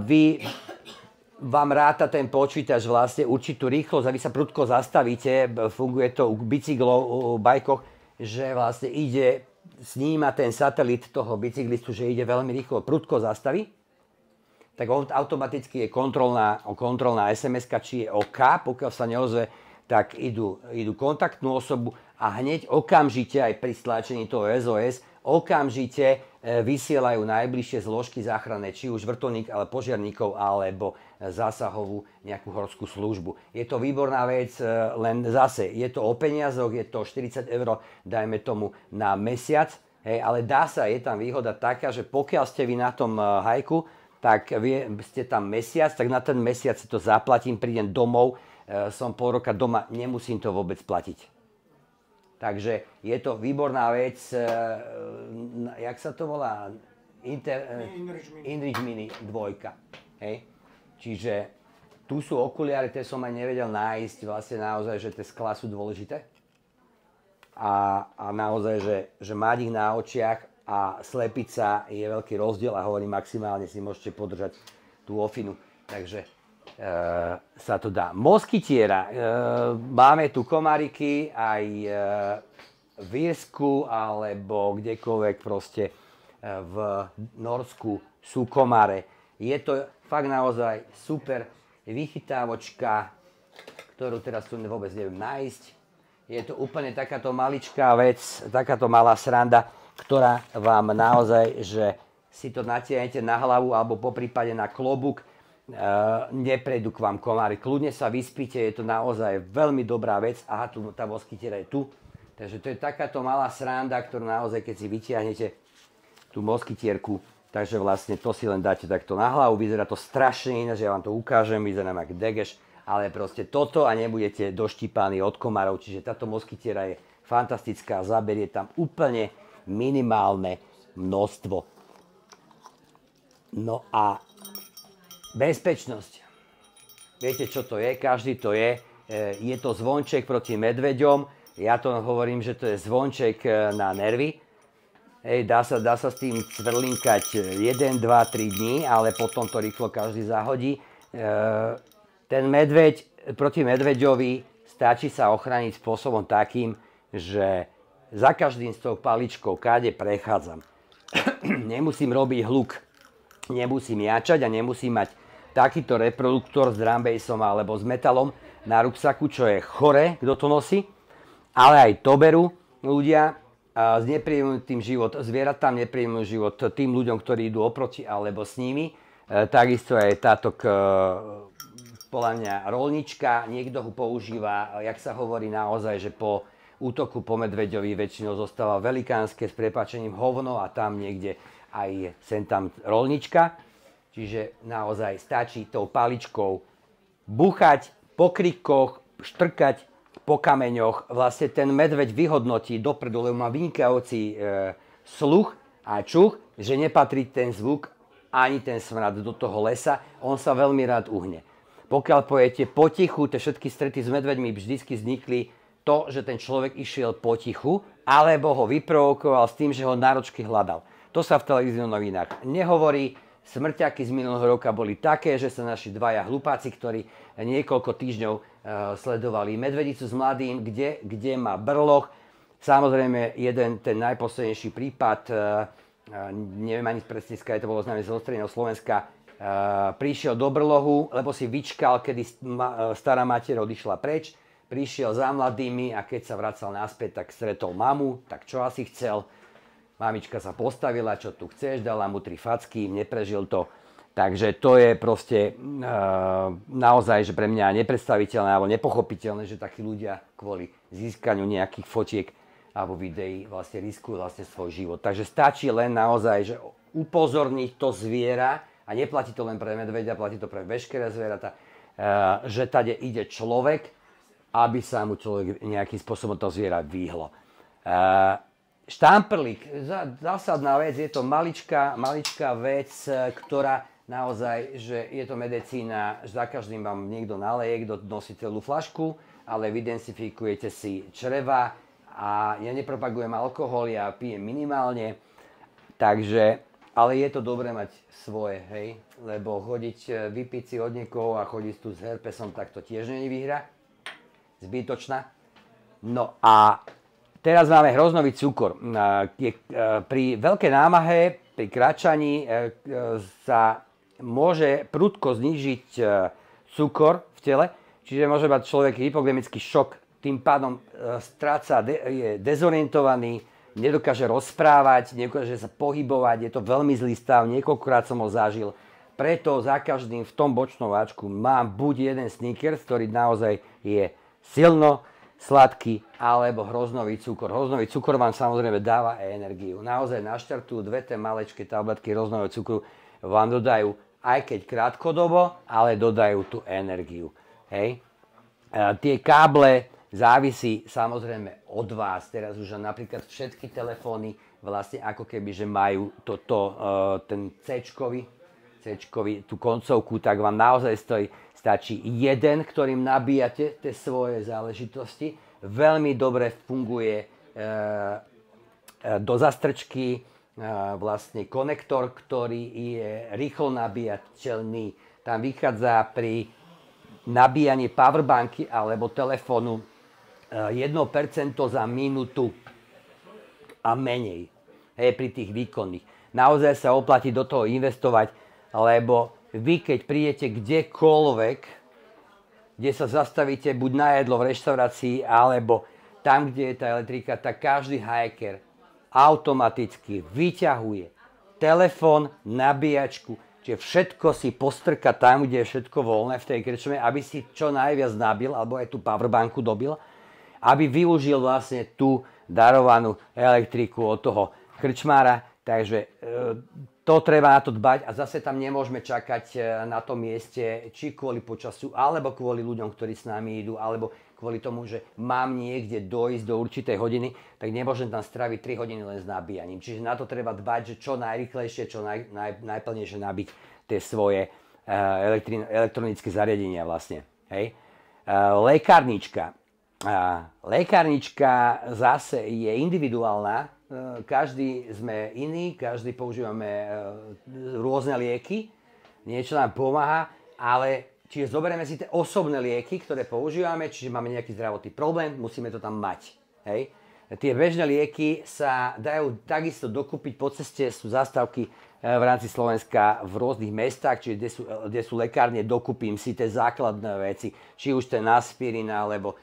vám ráta ten počítač vlastne určitú rýchlosť a vy sa prudko zastavíte, funguje to u bicyklov, u bajkoch, že vlastne sníma ten satelit toho bicyklistu, že ide veľmi rýchlo, prudko zastaví, tak automaticky je kontrolná SMS-ka, či je OK, pokiaľ sa neozve, tak idú kontaktnú osobu a hneď okamžite aj pri stlačení toho SOS okamžite vysielajú najbližšie zložky záchranné, či už vrtuľník, ale požiarníkov, alebo zásahovú nejakú horskú službu. Je to výborná vec, len zase je to o peniazoch, je to 40 €, dajme tomu na mesiac, ale dá sa, je tam výhoda taká, že pokiaľ ste vy na tom hajku, tak ste tam mesiac, tak na ten mesiac si to zaplatím, prídem domov, som pol roka doma, nemusím to vôbec platiť. Takže je to výborná vec, jak sa to volá? Inrich Mini 2. Hej? Čiže tu sú okuliare, tie som aj nevedel nájsť, vlastne naozaj, že tie sklá sú dôležité. A naozaj, že mať ich na očiach a slepiť sa je veľký rozdiel a hovorím, maximálne si môžete podržať tú ofinu. Takže sa to dá. Moskytiera. Máme tu komáriky aj v Írsku alebo kdekoľvek proste v Norsku sú komáre. Je to fakt naozaj super vychytávočka, ktorú teraz tu vôbec neviem nájsť. Je to úplne takáto maličká vec, takáto malá sranda, ktorá vám naozaj, že si to natiahnete na hlavu alebo poprípade na klobúk, neprejdú k vám komári. Kľudne sa vyspíte, je to naozaj veľmi dobrá vec. Aha, tá moskytiera je tu. Takže to je takáto malá sranda, ktorú naozaj, keď si vytiahnete tú moskytierku, takže vlastne to si len dáte takto na hlavu. Vyzerá to strašne ináč, ja vám to ukážem, vyzerá ako degeš, ale proste toto a nebudete doštípaní od komárov. Čiže táto moskytiera je fantastická, zaberie tam úplne minimálne množstvo. No a bezpečnosť. Viete, čo to je? Každý to je. Je to zvonček proti medveďom. Ja to hovorím, že to je zvonček na nervy. Dá sa s tým cvrlinkať 1, 2, 3 dní, ale potom to rýchlo každý zahodí. Ten medveď proti medveďovi stačí sa ochrániť spôsobom takým, že za každým s tou paličkou káde prechádzam. Nemusím robiť hluk, nemusím jačať a nemusím mať takýto reproduktor s drumbasom alebo s metalom na ruksaku, čo je chore, kto to nosí. Ale aj to berú ľudia, znepríjemňujú tým život zvieratám, nepríjemňujú život tým ľuďom, ktorí idú oproti alebo s nimi. Takisto aj táto podľa mňa roľnička, niekto ho používa, jak sa hovorí naozaj, že po útoku po medveďovi väčšinou zostáva velikánske s prepáčením hovno a tam niekde aj sem tam roľnička. Čiže naozaj stačí tou paličkou buchať po krikoch, štrkať po kameňoch. Vlastne ten medveď vyhodnotí dopredu, lebo má vynikajúci sluch a čuch, že nepatrí ten zvuk ani ten smrad do toho lesa. On sa veľmi rád uhne. Pokiaľ pojete potichu, tie všetky strety s medveďmi vždycky vznikli to, že ten človek išiel potichu, alebo ho vyprovokoval s tým, že ho náročky hľadal. To sa v televíznych novinách nehovorí. Smrťaky z minulého roka boli také, že sa našli dvaja hlupáci, ktorí niekoľko týždňov sledovali medvedicu s mladým, kde má brloch. Samozrejme, jeden ten najposlednejší prípad, neviem ani presne, keď to bolo známe zo stredného Slovenska, prišiel do brlohu, lebo si vyčkal, kedy stará mater odišla preč, prišiel za mladými a keď sa vracal naspäť, tak stretol mamu, tak čo asi chcel? Mamička sa postavila, čo tu chceš, dala mu 3 facky, neprežil to. Takže to je proste naozaj, že pre mňa nepredstaviteľné alebo nepochopiteľné, že takí ľudia kvôli získaniu nejakých fotiek alebo videí vlastne riskujú vlastne svoj život. Takže stačí len naozaj, že upozorniť to zviera, a neplatí to len pre medveďa, platí to pre veškeré zvieratá, že tade ide človek, aby sa mu človek nejakým spôsobom to zviera vyhlo. Štamprlík, zásadná vec, je to maličká vec, ktorá naozaj, že je to medicína, že za každým vám niekto naleje, kto nosí celú flašku, ale vy densifikujete si čreva a ja nepropagujem alkohol, ja pijem minimálne, takže, ale je to dobré mať svoje, hej, lebo chodiť, vypiť si od niekoho a chodiť tu s herpesom, tak to tiež nie je výhra, zbytočná. No a teraz máme hroznový cukor. Pri veľkej námahe, pri kráčaní sa môže prudko znížiť cukor v tele, čiže môže mať človek hypoglykemický šok, tým pádom stráca, je dezorientovaný, nedokáže rozprávať, nedokáže sa pohybovať, je to veľmi zlý stav, niekoľkokrát som ho zažil. Preto za každým v tom bočnom váčku mám buď jeden Snickers, ktorý naozaj je silno sladký, alebo hroznový cukor. Hroznový cukor vám samozrejme dáva energiu. Naozaj naštartujú 2 tie malečké tabletky hroznového cukru, vám dodajú, aj keď krátkodobo, ale dodajú tú energiu. Hej. Tie káble závisí samozrejme od vás. Teraz už napríklad všetky telefóny vlastne ako keby, že majú ten C-čkový, tú koncovku, tak vám naozaj stačí jeden, ktorým nabíjate tie svoje záležitosti. Veľmi dobre funguje do zastrčky vlastne konektor, ktorý je rýchlo nabíjateľný. Tam vychádza pri nabíjaní powerbanky alebo telefónu 1% za minútu a menej. Hej, pri tých výkonných. Naozaj sa oplatí do toho investovať, lebo vy, keď prídete kdekoľvek, kde sa zastavíte buď na jedlo v reštaurácii, alebo tam, kde je tá elektrika, tak každý hiker automaticky vyťahuje telefón, nabíjačku, čiže všetko si postrka tam, kde je všetko voľné v tej krčme, aby si čo najviac nabil, alebo aj tú powerbanku dobil, aby využil vlastne tú darovanú elektriku od toho krčmára. Takže to treba na to dbať a zase tam nemôžeme čakať na tom mieste, či kvôli počasiu, alebo kvôli ľuďom, ktorí s nami idú, alebo kvôli tomu, že mám niekde dojsť do určitej hodiny, tak nemôžem tam straviť 3 hodiny len s nabíjaním. Čiže na to treba dbať, že čo najrýchlejšie, čo najplnejšie nabiť tie svoje elektronické zariadenia vlastne. Hej. Lekárnička. Lekárnička zase je individuálna. Každý sme iný, každý používame rôzne lieky, niečo nám pomáha, ale Čiže zoberieme si tie osobné lieky, ktoré používame, čiže máme nejaký zdravotný problém, musíme to tam mať. Hej. Tie bežné lieky sa dajú takisto dokúpiť po ceste, sú zastávky v rámci Slovenska v rôznych mestách, čiže kde sú lekárne, dokúpim si tie základné veci, či už ten aspirín alebo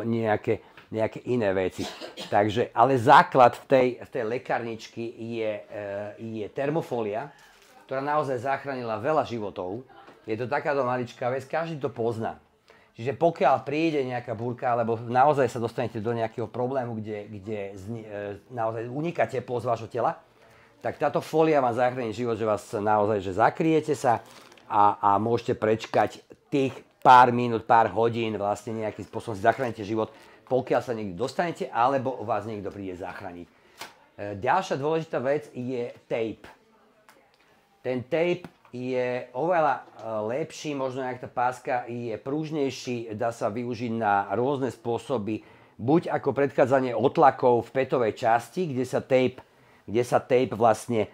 nejaké iné veci. Takže, ale základ v tej lekárničky je termofólia, ktorá naozaj zachránila veľa životov. Je to takáto maličká vec, každý to pozná. Čiže pokiaľ príde nejaká búrka, alebo naozaj sa dostanete do nejakého problému, kde naozaj uniká teplo z vášho tela, tak táto fólia vám zachráni život, že vás naozaj že zakriete sa a môžete prečkať tých pár minút, pár hodín, vlastne nejakým spôsobom si zachránite život, pokiaľ sa niekde dostanete, alebo vás niekto príde zachrániť. Ďalšia dôležitá vec je tape. Ten tape je oveľa lepší, možno jak tá páska je pružnejší, dá sa využiť na rôzne spôsoby, buď ako predchádzanie otlakov v pätovej časti, kde sa tape vlastne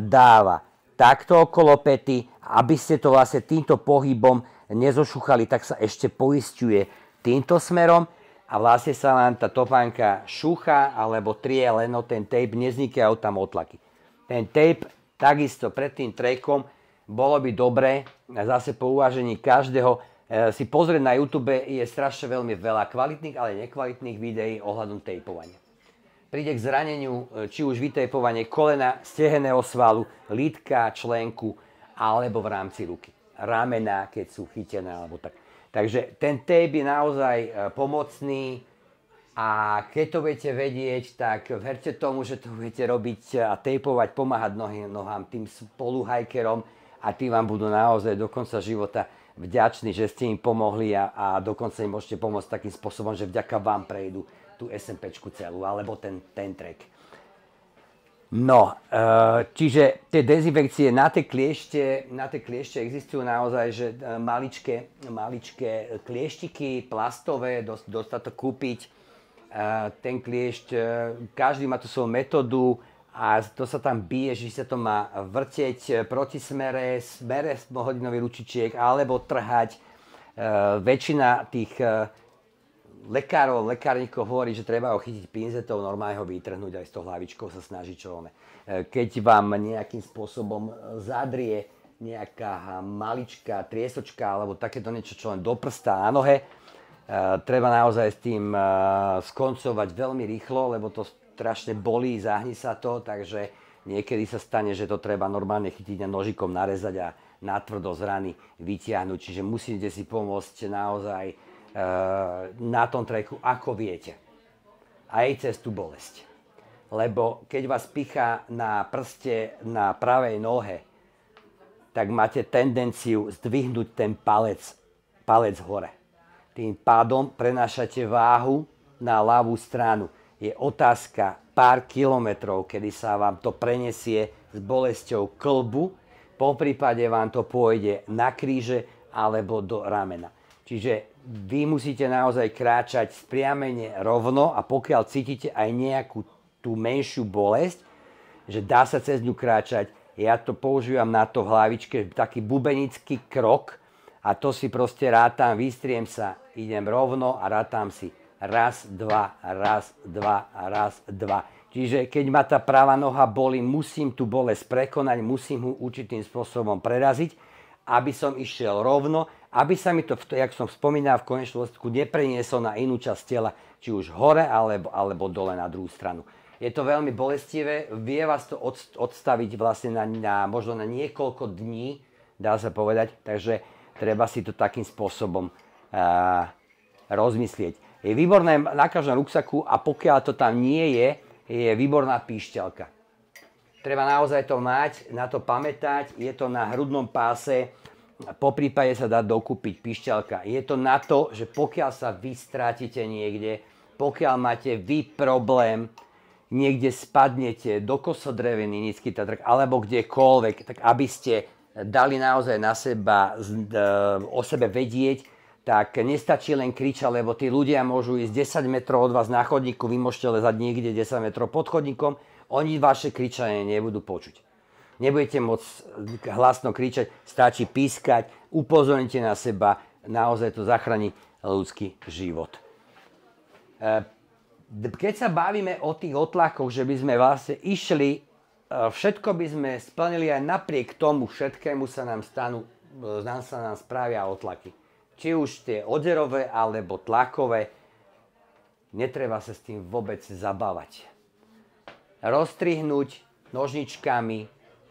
dáva takto okolo päty, aby ste to vlastne týmto pohybom nezošúchali, tak sa ešte poisťuje týmto smerom a vlastne sa vám tá topánka šúcha alebo trie, len o ten tape, nevznikajú tam otlaky. Ten tape takisto pred tým trackom bolo by dobré, zase po uvážení každého, si pozrieť na YouTube, je strašne veľmi veľa kvalitných, ale nekvalitných videí ohľadom tejpovania. Príde k zraneniu, či už vytejpovanie kolena, stehenného svalu, lítka, členku, alebo v rámci ruky. Ramena, keď sú chytené, alebo tak. Takže ten tape je naozaj pomocný a keď to budete vedieť, tak verte tomu, že to budete robiť a tejpovať, pomáhať nohám tým spoluhajkerom, a tí vám budú naozaj do konca života vďační, že ste im pomohli a dokonca im môžete pomôcť takým spôsobom, že vďaka vám prejdú tú SMPčku celú, alebo ten track. No, čiže tie dezinfekcie na tie kliešte existujú naozaj, že maličké klieštiky plastové, dosť to kúpiť. Ten kliešť, každý má tú svoju metódu, a to sa tam bije, že sa to má vrteť proti smere hodinový ručičiek alebo trhať. Väčšina tých lekárnikov hovorí, že treba ho chytiť pinzetou, normálne ho vytrhnúť aj s tou hlavičkou sa snaží čo on. Keď vám nejakým spôsobom zadrie nejaká maličká triesočka alebo takéto niečo, čo len do prsta na nohe, treba naozaj s tým skoncovať veľmi rýchlo, lebo to strašne bolí, zahni sa to, takže niekedy sa stane, že to treba normálne chytiť a nožikom narezať a natvrdo z rany vytiahnuť. Čiže musíte si pomôcť naozaj na tom tracku, ako viete. Aj cez tú bolesť. Lebo keď vás pichá na prste na pravej nohe, tak máte tendenciu zdvihnúť ten palec hore. Tým pádom prenášate váhu na ľavú stranu. Je otázka pár kilometrov, kedy sa vám to prenesie s bolesťou klbu, poprípade vám to pôjde na kríže alebo do ramena. Čiže vy musíte naozaj kráčať spriamene rovno a pokiaľ cítite aj nejakú tú menšiu bolesť, že dá sa cez ňu kráčať, ja to používam na to v hlavičke, taký bubenický krok a to si proste rátam, vystriem sa, idem rovno a rátam si. Raz, dva, raz, dva, raz, dva. Čiže keď ma tá pravá noha bolí, musím tú bolesť prekonať, musím ju určitým spôsobom preraziť, aby som išiel rovno, aby sa mi to, jak som spomínal, v konečnom dôsledku neprenieslo na inú časť tela, či už hore, alebo dole na druhú stranu. Je to veľmi bolestivé, vie vás to odstaviť vlastne možno na niekoľko dní, dá sa povedať, takže treba si to takým spôsobom rozmyslieť. Je výborné na každom ruksaku a pokiaľ to tam nie je výborná píšťalka. Treba naozaj to mať, na to pamätať, je to na hrudnom páse, poprípade sa dá dokúpiť píšťalka. Je to na to, že pokiaľ sa vy strátite niekde, pokiaľ máte vy problém, niekde spadnete do kosodreviny, Nízky Tatrak, alebo kdekoľvek, tak aby ste dali naozaj na seba, o sebe vedieť, tak nestačí len kričať, lebo tí ľudia môžu ísť 10 metrov od vás na chodníku, vy môžete lezať niekde 10 metrov pod chodníkom, oni vaše kričanie nebudú počuť. Nebudete môcť hlasno kričať, stačí pískať, upozornite na seba, naozaj to zachráni ľudský život. Keď sa bavíme o tých otlakoch, že by sme vlastne išli, všetko by sme splnili aj napriek tomu všetkému sa nám spravia otlaky. Či už tie oderové alebo tlakové, netreba sa s tým vôbec zabávať. Roztrihnúť nožničkami,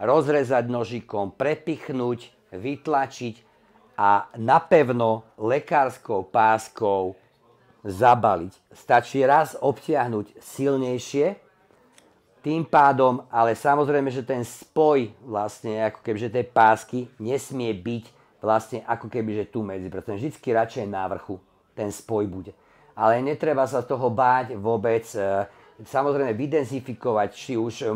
rozrezať nožikom, prepichnúť, vytlačiť a napevno lekárskou páskou zabaliť. Stačí raz obtiahnuť silnejšie, tým pádom, ale samozrejme, že ten spoj vlastne, ako keby, že tej pásky nesmie byť vlastne ako keby, že tu medzi, pretože vždycky radšej na vrchu ten spoj bude. Ale netreba sa toho báť vôbec, samozrejme vydezinfikovať, či už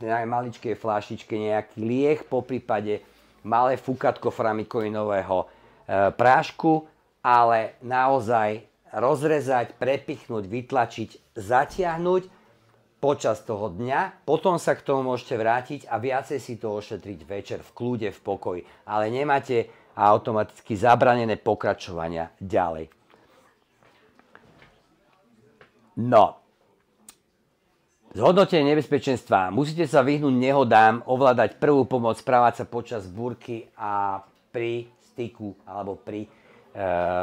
na maličkej fľaštičke nejaký lieh, poprípade malé fúkatko framikoinového prášku, ale naozaj rozrezať, prepichnúť, vytlačiť, zatiahnuť počas toho dňa, potom sa k tomu môžete vrátiť a viacej si to ošetriť večer v kľude, v pokoji. Ale nemáte automaticky zabranené pokračovania ďalej. No, zhodnotenie nebezpečenstva. Musíte sa vyhnúť nehodám, ovládať prvú pomoc, správať sa počas búrky a pri styku alebo pri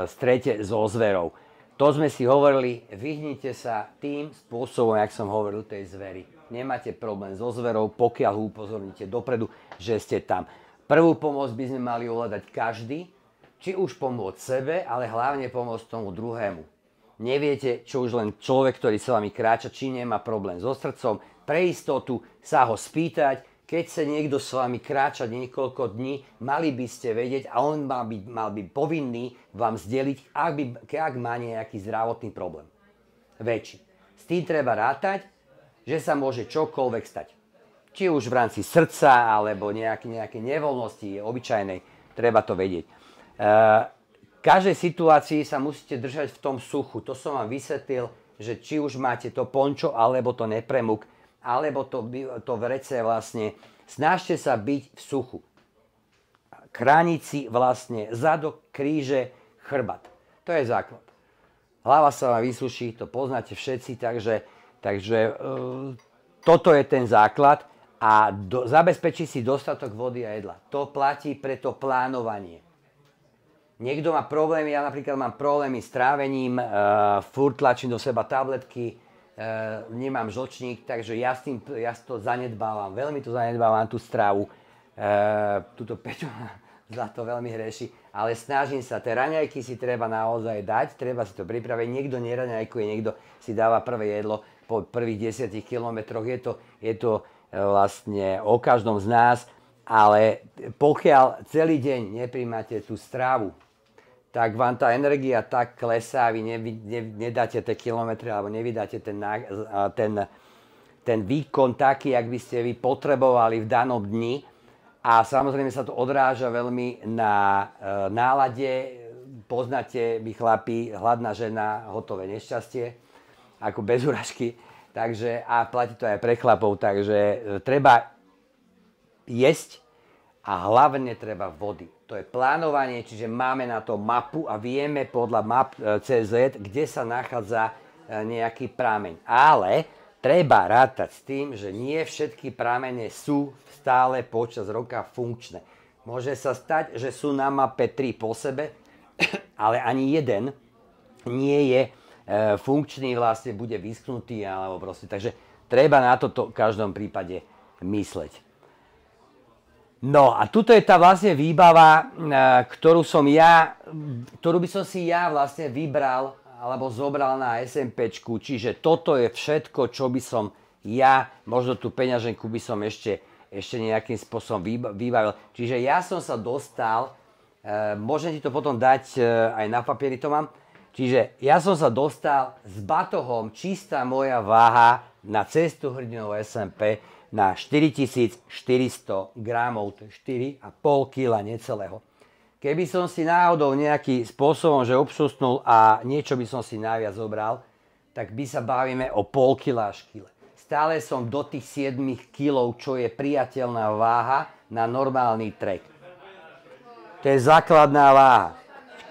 strete so zverou. To sme si hovorili, vyhnite sa tým spôsobom, jak som hovoril, tej zveri. Nemáte problém so zverou, pokiaľ ho upozorníte dopredu, že ste tam. Prvú pomoc by sme mali ovládať každý, či už pomôcť sebe, ale hlavne pomôcť tomu druhému. Neviete, čo už len človek, ktorý sa vami kráča, či nemá problém so srdcom, pre istotu sa ho spýtať. Keď sa niekto s vami kráčať niekoľko dní, mali by ste vedieť a on mal byť povinný vám zdeliť, ak má nejaký zdravotný problém. Väčší. S tým treba rátať, že sa môže čokoľvek stať. Či už v rámci srdca, alebo nejaké nevoľnosti obyčajnej, treba to vedieť. V každej situácii sa musíte držať v tom suchu. To som vám vysvetlil, že či už máte to pončo, alebo to nepremuk, alebo to vrece vlastne, snažte sa byť v suchu. Chrániť si vlastne zadok, kríže, chrbát. To je základ. Hlava sa vám vysuší, to poznáte všetci, takže toto je ten základ a zabezpečí si dostatok vody a jedla. To platí pre to plánovanie. Niekto má problémy, ja napríklad mám problémy s trávením, furt tlačím do seba tabletky, nemám žlčník, takže ja to zanedbávam, veľmi to zanedbávam, tú stravu. Tuto Peťo za to veľmi hreší, ale snažím sa. Tie raňajky si treba naozaj dať, treba si to pripraviť. Niekto neraňajkuje, niekto si dáva prvé jedlo po prvých 10 kilometroch. Je to vlastne o každom z nás, ale pokiaľ celý deň nepríjmate tú stravu, tak vám tá energia tak klesá, vy nedáte tie kilometre alebo nevydáte ten výkon taký, jak by ste vy potrebovali v danom dni. A samozrejme sa to odráža veľmi na nálade. Poznáte, vy chlapi, hladná žena, hotové nešťastie, ako bez úražky. Takže, a platí to aj pre chlapov, takže treba jesť a hlavne treba vody. To je plánovanie, čiže máme na to mapu a vieme podľa map CZ, kde sa nachádza nejaký prameň. Ale treba rátať s tým, že nie všetky pramene sú stále počas roka funkčné. Môže sa stať, že sú na mape 3 po sebe, ale ani jeden nie je funkčný, vlastne bude vyschnutý, alebo proste. Takže treba na toto v každom prípade mysleť. No a tuto je tá vlastne výbava, ktorú by som si ja vlastne vybral alebo zobral na SMPčku. Čiže toto je všetko, čo by som ja, možno tú peňaženku by som ešte nejakým spôsobom vybavil. Čiže ja som sa dostal, môžem ti to potom dať aj na papieri, to mám. Čiže ja som sa dostal s batohom čistá moja váha na cestu hrdinov SMP na 4400 gramov, to je 4,5 kg necelého. Keby som si náhodou nejaký spôsobom, že obšusnul a niečo by som si naviac zobral, tak by sa bavíme o pol kila až kile. S stále som do tých 7 kg, čo je priateľná váha na normálny trek. To je základná váha.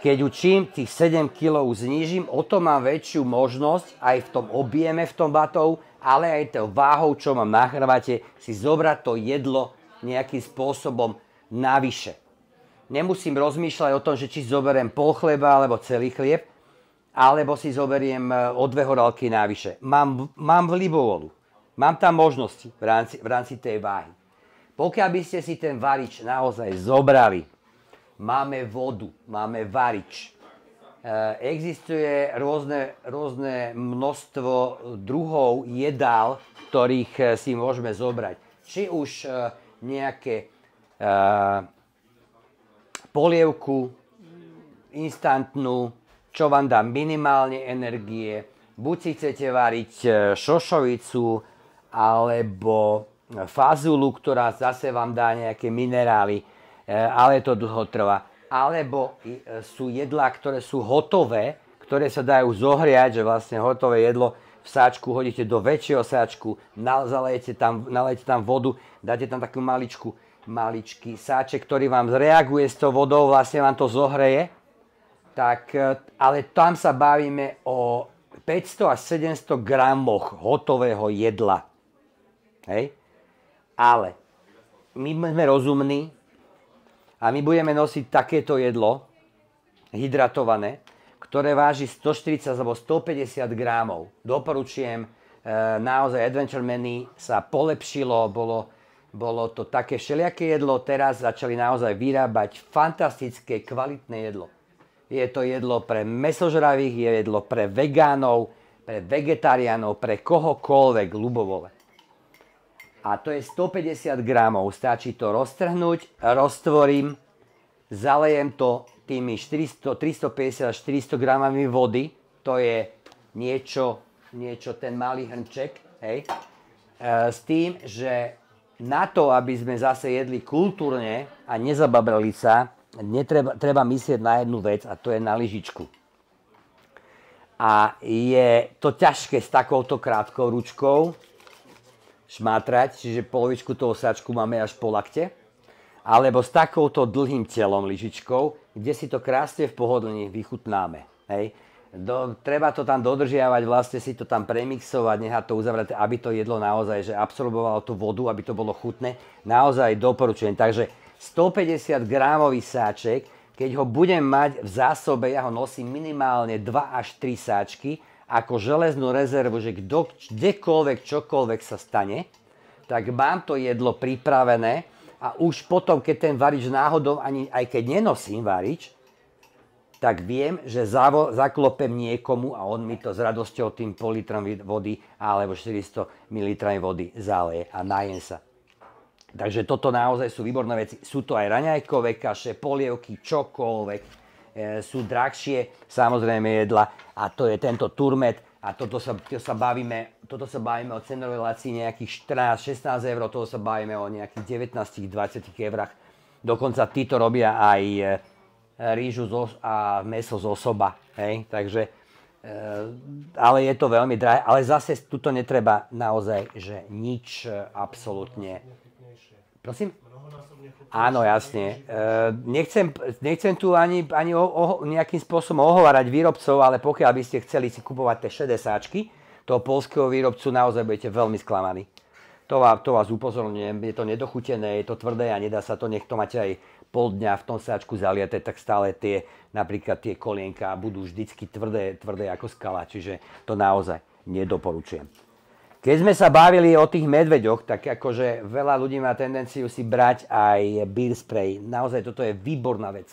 Keď čím tých 7 kg znížim, o to mám väčšiu možnosť aj v tom objeme, v tom batov, ale aj tou váhou, čo mám na chrbate, si zobrať to jedlo nejakým spôsobom navyše. Nemusím rozmýšľať o tom, že či zoberiem pol chleba alebo celý chlieb, alebo si zoberiem o 2 horálky navyše. Mám ľubovolu. Mám tam možnosti v rámci tej váhy. Pokiaľ by ste si ten varič naozaj zobrali, máme vodu, máme varič. Existuje rôzne množstvo druhov jedál, ktorých si môžeme zobrať. Či už nejaké polievku instantnú, čo vám dá minimálne energie. Buď si chcete variť šošovicu, alebo fazulu, ktorá zase vám dá nejaké minerály, ale to dlho trvá. Alebo sú jedlá, ktoré sú hotové, ktoré sa dajú zohriať, že vlastne hotové jedlo v sáčku hodíte do väčšieho sáčku, nalejete tam vodu, dáte tam takú maličký sáček, ktorý vám reaguje s tou vodou, vlastne vám to zohreje. Tak, ale tam sa bavíme o 500 až 700 gramoch hotového jedla. Hej? Ale my sme rozumní, a my budeme nosiť takéto jedlo, hydratované, ktoré váži 140 alebo 150 gramov. Doporučujem, naozaj Adventure Menu sa polepšilo, bolo to také všelijaké jedlo, teraz začali naozaj vyrábať fantastické, kvalitné jedlo. Je to jedlo pre mäsožravých, je jedlo pre vegánov, pre vegetariánov, pre kohokoľvek ľubovole. A to je 150 gramov. Stačí to roztrhnúť, roztvorím, zalejem to tými 350 až 400 gramami vody. To je niečo ten malý hrnček. Hej. S tým, že na to, aby sme zase jedli kultúrne a nezababrali sa, treba myslieť na jednu vec, a to je na lyžičku. A je to ťažké s takouto krátkou ručkou šmátrať, čiže polovičku toho sáčku máme až po lakte, alebo s takouto dlhým telom lyžičkou, kde si to krásne v pohodlní vychutnáme. Hej. Treba to tam dodržiavať, vlastne si to tam premixovať, nechať to uzavreté, aby to jedlo naozaj že absorbovalo tú vodu, aby to bolo chutné. Naozaj doporučujem. Takže 150 gramový sáček, keď ho budem mať v zásobe, ja ho nosím minimálne 2 až 3 sáčky, ako železnú rezervu, že kdekoľvek, čokoľvek sa stane, tak mám to jedlo pripravené a už potom, keď ten varič náhodou, aj keď nenosím varič, tak viem, že zaklopem niekomu a on mi to s radosťou tým pol litrom vody alebo 400 ml vody zaleje a najem sa. Takže toto naozaj sú výborné veci. Sú to aj raňajkové kaše, polievky, čokoľvek. Sú drahšie, samozrejme jedla, a to je tento turmet, a toto sa bavíme o cenovej relácii nejakých 14-16 eur, toto sa bavíme o nejakých 19-20 eurách. Dokonca títo robia aj rýžu a mäso z osoba, hej? Takže, ale je to veľmi drahé, ale zase tuto netreba naozaj, že nič absolútne. Prosím? Áno, jasne. Nechcem tu ani nejakým spôsobom ohovárať výrobcov, ale pokiaľ by ste chceli si kupovať tie šedé sáčky toho poľského výrobcu, naozaj budete veľmi sklamaní. To vás upozorňujem, je to nedochutené, je to tvrdé a nedá sa to, nech to máte aj pol dňa v tom sáčku zaliate, tak stále napríklad tie kolienka budú vždycky tvrdé ako skala, čiže to naozaj nedoporučujem. Keď sme sa bavili o tých medveďoch, tak akože veľa ľudí má tendenciu si brať aj bear spray. Naozaj toto je výborná vec.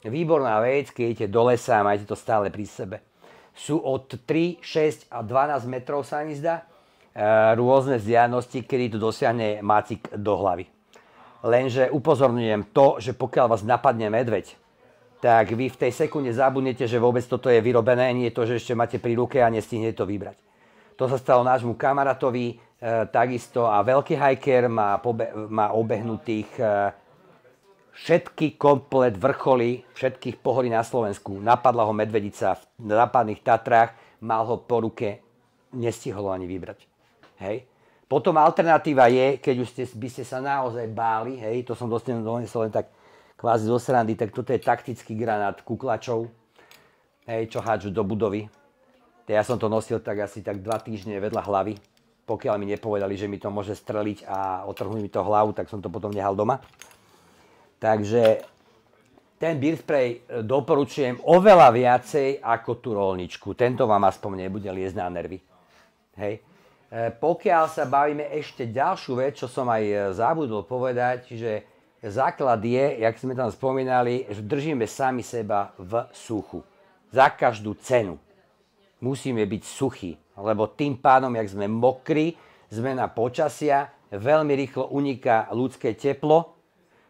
Výborná vec, keď idete do lesa a máte to stále pri sebe. Sú od 3, 6 a 12 metrov, sa mi zdá, rôzne vzdialenosti, kedy to dosiahne mácik do hlavy. Lenže upozorňujem to, že pokiaľ vás napadne medveď, tak vy v tej sekunde zabudnete, že vôbec toto je vyrobené, nie je to, že ešte máte pri ruke a nestihnete to vybrať. To sa stalo nášmu kamarátovi takisto a veľký hiker má obehnutých všetky komplet vrcholy, všetkých pohorí na Slovensku. Napadla ho medvedica v západných Tatrách, mal ho po ruke, nestihol ho ani vybrať. Hej. Potom alternatíva je, keď už by ste sa naozaj báli, hej, to som donesol len tak kvázi zo srandy, tak toto je taktický granát kuklačov, hej, čo hádžu do budovy. Ja som to nosil tak asi tak 2 týždne vedľa hlavy, pokiaľ mi nepovedali, že mi to môže streliť a otrhnúť mi to hlavu, tak som to potom nehal doma. Takže ten beer spray doporučujem oveľa viacej ako tú roľničku. Tento vám aspoň nebude liezť na nervy. Hej. Pokiaľ sa bavíme ešte ďalšiu vec, čo som aj zabudol povedať, že základ je, jak sme tam spomínali, že držíme sami seba v suchu. Za každú cenu musíme byť suchí, lebo tým pádom, jak sme mokrí, zmena počasia, veľmi rýchlo uniká ľudské teplo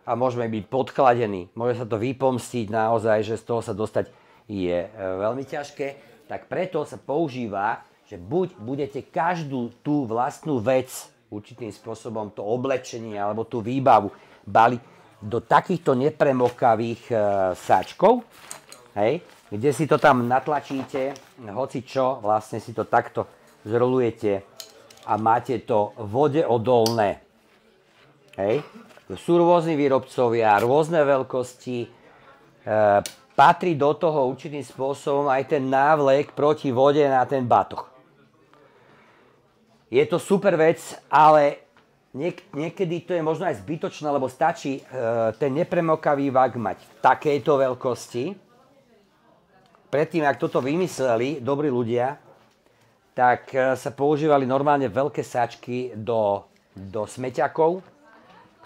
a môžeme byť podchladení. Môže sa to vypomstiť naozaj, že z toho sa dostať je veľmi ťažké. Tak preto sa používa, že buď budete každú tú vlastnú vec určitým spôsobom, to oblečenie alebo tú výbavu baliť do takýchto nepremokavých sáčkov, hej, kde si to tam natlačíte, hoci čo, vlastne si to takto zrolujete a máte to vodeodolné. Hej. Sú rôzni výrobcovia, rôzne veľkosti, patrí do toho určitým spôsobom aj ten návlek proti vode na ten batoh. Je to super vec, ale niekedy to je možno aj zbytočné, lebo stačí ten nepremokavý vak mať v takejto veľkosti. Predtým, ak toto vymysleli dobrí ľudia, tak sa používali normálne veľké sáčky do smeťakov,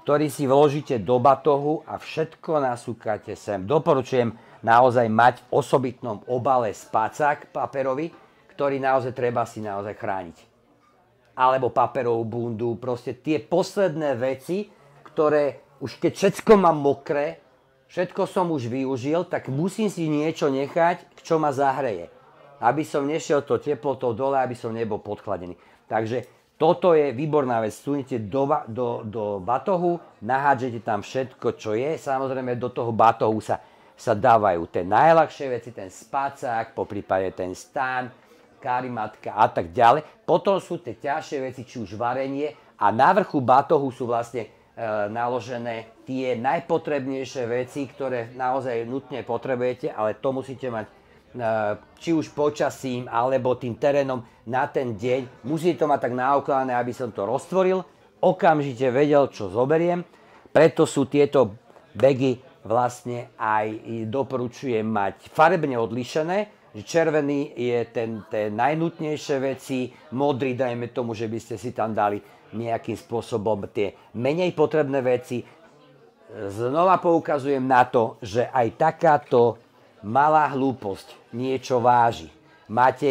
ktorý si vložíte do batohu a všetko nasúkate sem. Doporučujem naozaj mať v osobitnom obale spacák paperový, ktorý naozaj treba si naozaj chrániť. Alebo paperovú bundu, proste tie posledné veci, ktoré už keď všetko mám mokré, všetko som už využil, tak musím si niečo nechať, čo ma zahreje. Aby som nešiel to teplotou dole, aby som nebol podchladený. Takže toto je výborná vec. Vsunete do batohu, nahádžete tam všetko, čo je. Samozrejme, do toho batohu sa dávajú tie najľahšie veci, ten spacák, poprípade ten stán, karimatka a tak ďalej. Potom sú tie ťažšie veci, či už varenie a na vrchu batohu sú vlastne naložené tie najpotrebnejšie veci, ktoré naozaj nutne potrebujete, ale to musíte mať či už počasím alebo tým terénom na ten deň. Musíte to mať tak naokladané, aby som to roztvoril, okamžite vedel, čo zoberiem. Preto sú tieto bagy vlastne aj doporučujem mať farebne odlišené. Červený je tie najnutnejšie veci, modrý dajme tomu, že by ste si tam dali nejakým spôsobom tie menej potrebné veci. Znova poukazujem na to, že aj takáto malá hlúposť niečo váži. Máte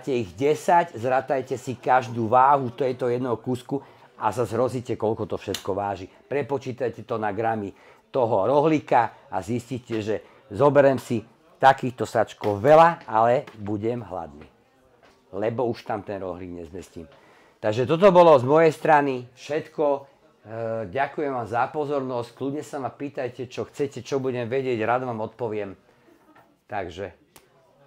ich 10, zratajte si každú váhu tohto jedného kusku a sa zhrozíte, koľko to všetko váži. Prepočítajte to na gramy toho rohlíka a zistíte, že zoberiem si takýchto sačkov veľa, ale budem hladný. Lebo už tam ten rohlík nezmestím. Takže toto bolo z mojej strany všetko. Ďakujem vám za pozornosť. Kľudne sa ma pýtajte, čo chcete, čo budem vedieť, rád vám odpoviem. Takže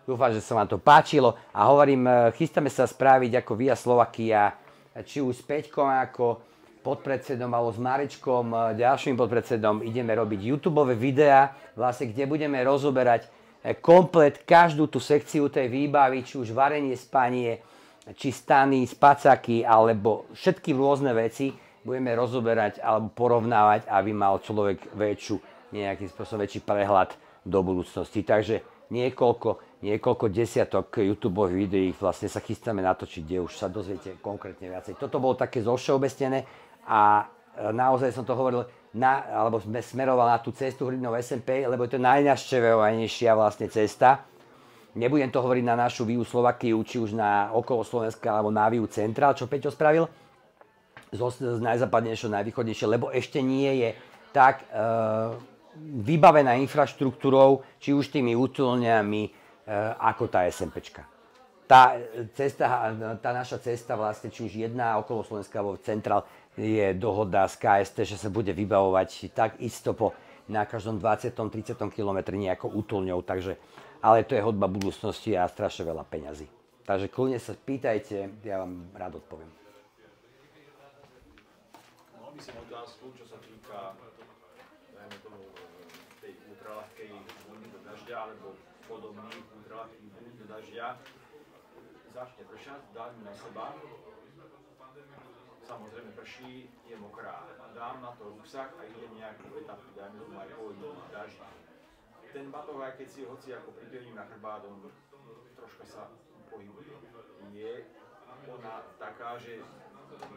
dúfam, že sa vám to páčilo. A hovorím, chystáme sa spraviť ako Via Slovakia, či už s Peťkom ako podpredsedom alebo s Maričkom, ďalším podpredsedom, ideme robiť YouTubeové videá, vlastne, kde budeme rozoberať komplet každú tú sekciu tej výbavy, či už varenie, spanie, či stany, spacáky, alebo všetky rôzne veci budeme rozoberať alebo porovnávať, aby mal človek nejakým spôsobom väčší prehľad do budúcnosti. Takže niekoľko desiatok YouTube videí vlastne sa chystáme natočiť, kde už sa dozviete konkrétne viacej. Toto bolo také zovšeobecnené a naozaj som to hovoril, alebo sme smerovali na tú cestu Hrdinov SMP, lebo je to najnaštevovanejšia vlastne cesta. Nebudem to hovoriť na našu Viu Slovakiu, či už na okolo Slovenska, alebo na Viu Centrál, čo Peťo spravil. Z najzápadnejšieho, najvýchodnejšie, lebo ešte nie je tak vybavená infraštruktúrou, či už tými útulňami, ako tá SMPčka. Tá naša cesta vlastne, či už jedna okolo Slovenska, alebo Centrál, je dohoda z KST, že sa bude vybavovať tak isto na každom 20-30 kilometri nejakou útulňou, takže, ale to je hodba budúcnosti a strašne veľa peňazí. Takže kľudne sa pýtajte, ja vám rád odpoviem. Mal by som otázku, čo sa týka tej ultraľahkej bundy do dažďa, alebo podobných ultraľahkých bund do dažďa. Začne pršať, dám na seba. Samozrejme prší, je mokrá. Dám na to ruksak a idem nejakú etapu, dajme tomu aj pôjdu v daždi. Ten batoh, aj keď si ho hoci ako pripevním na chrbát, on troška sa pohybuje. Je ona taká, že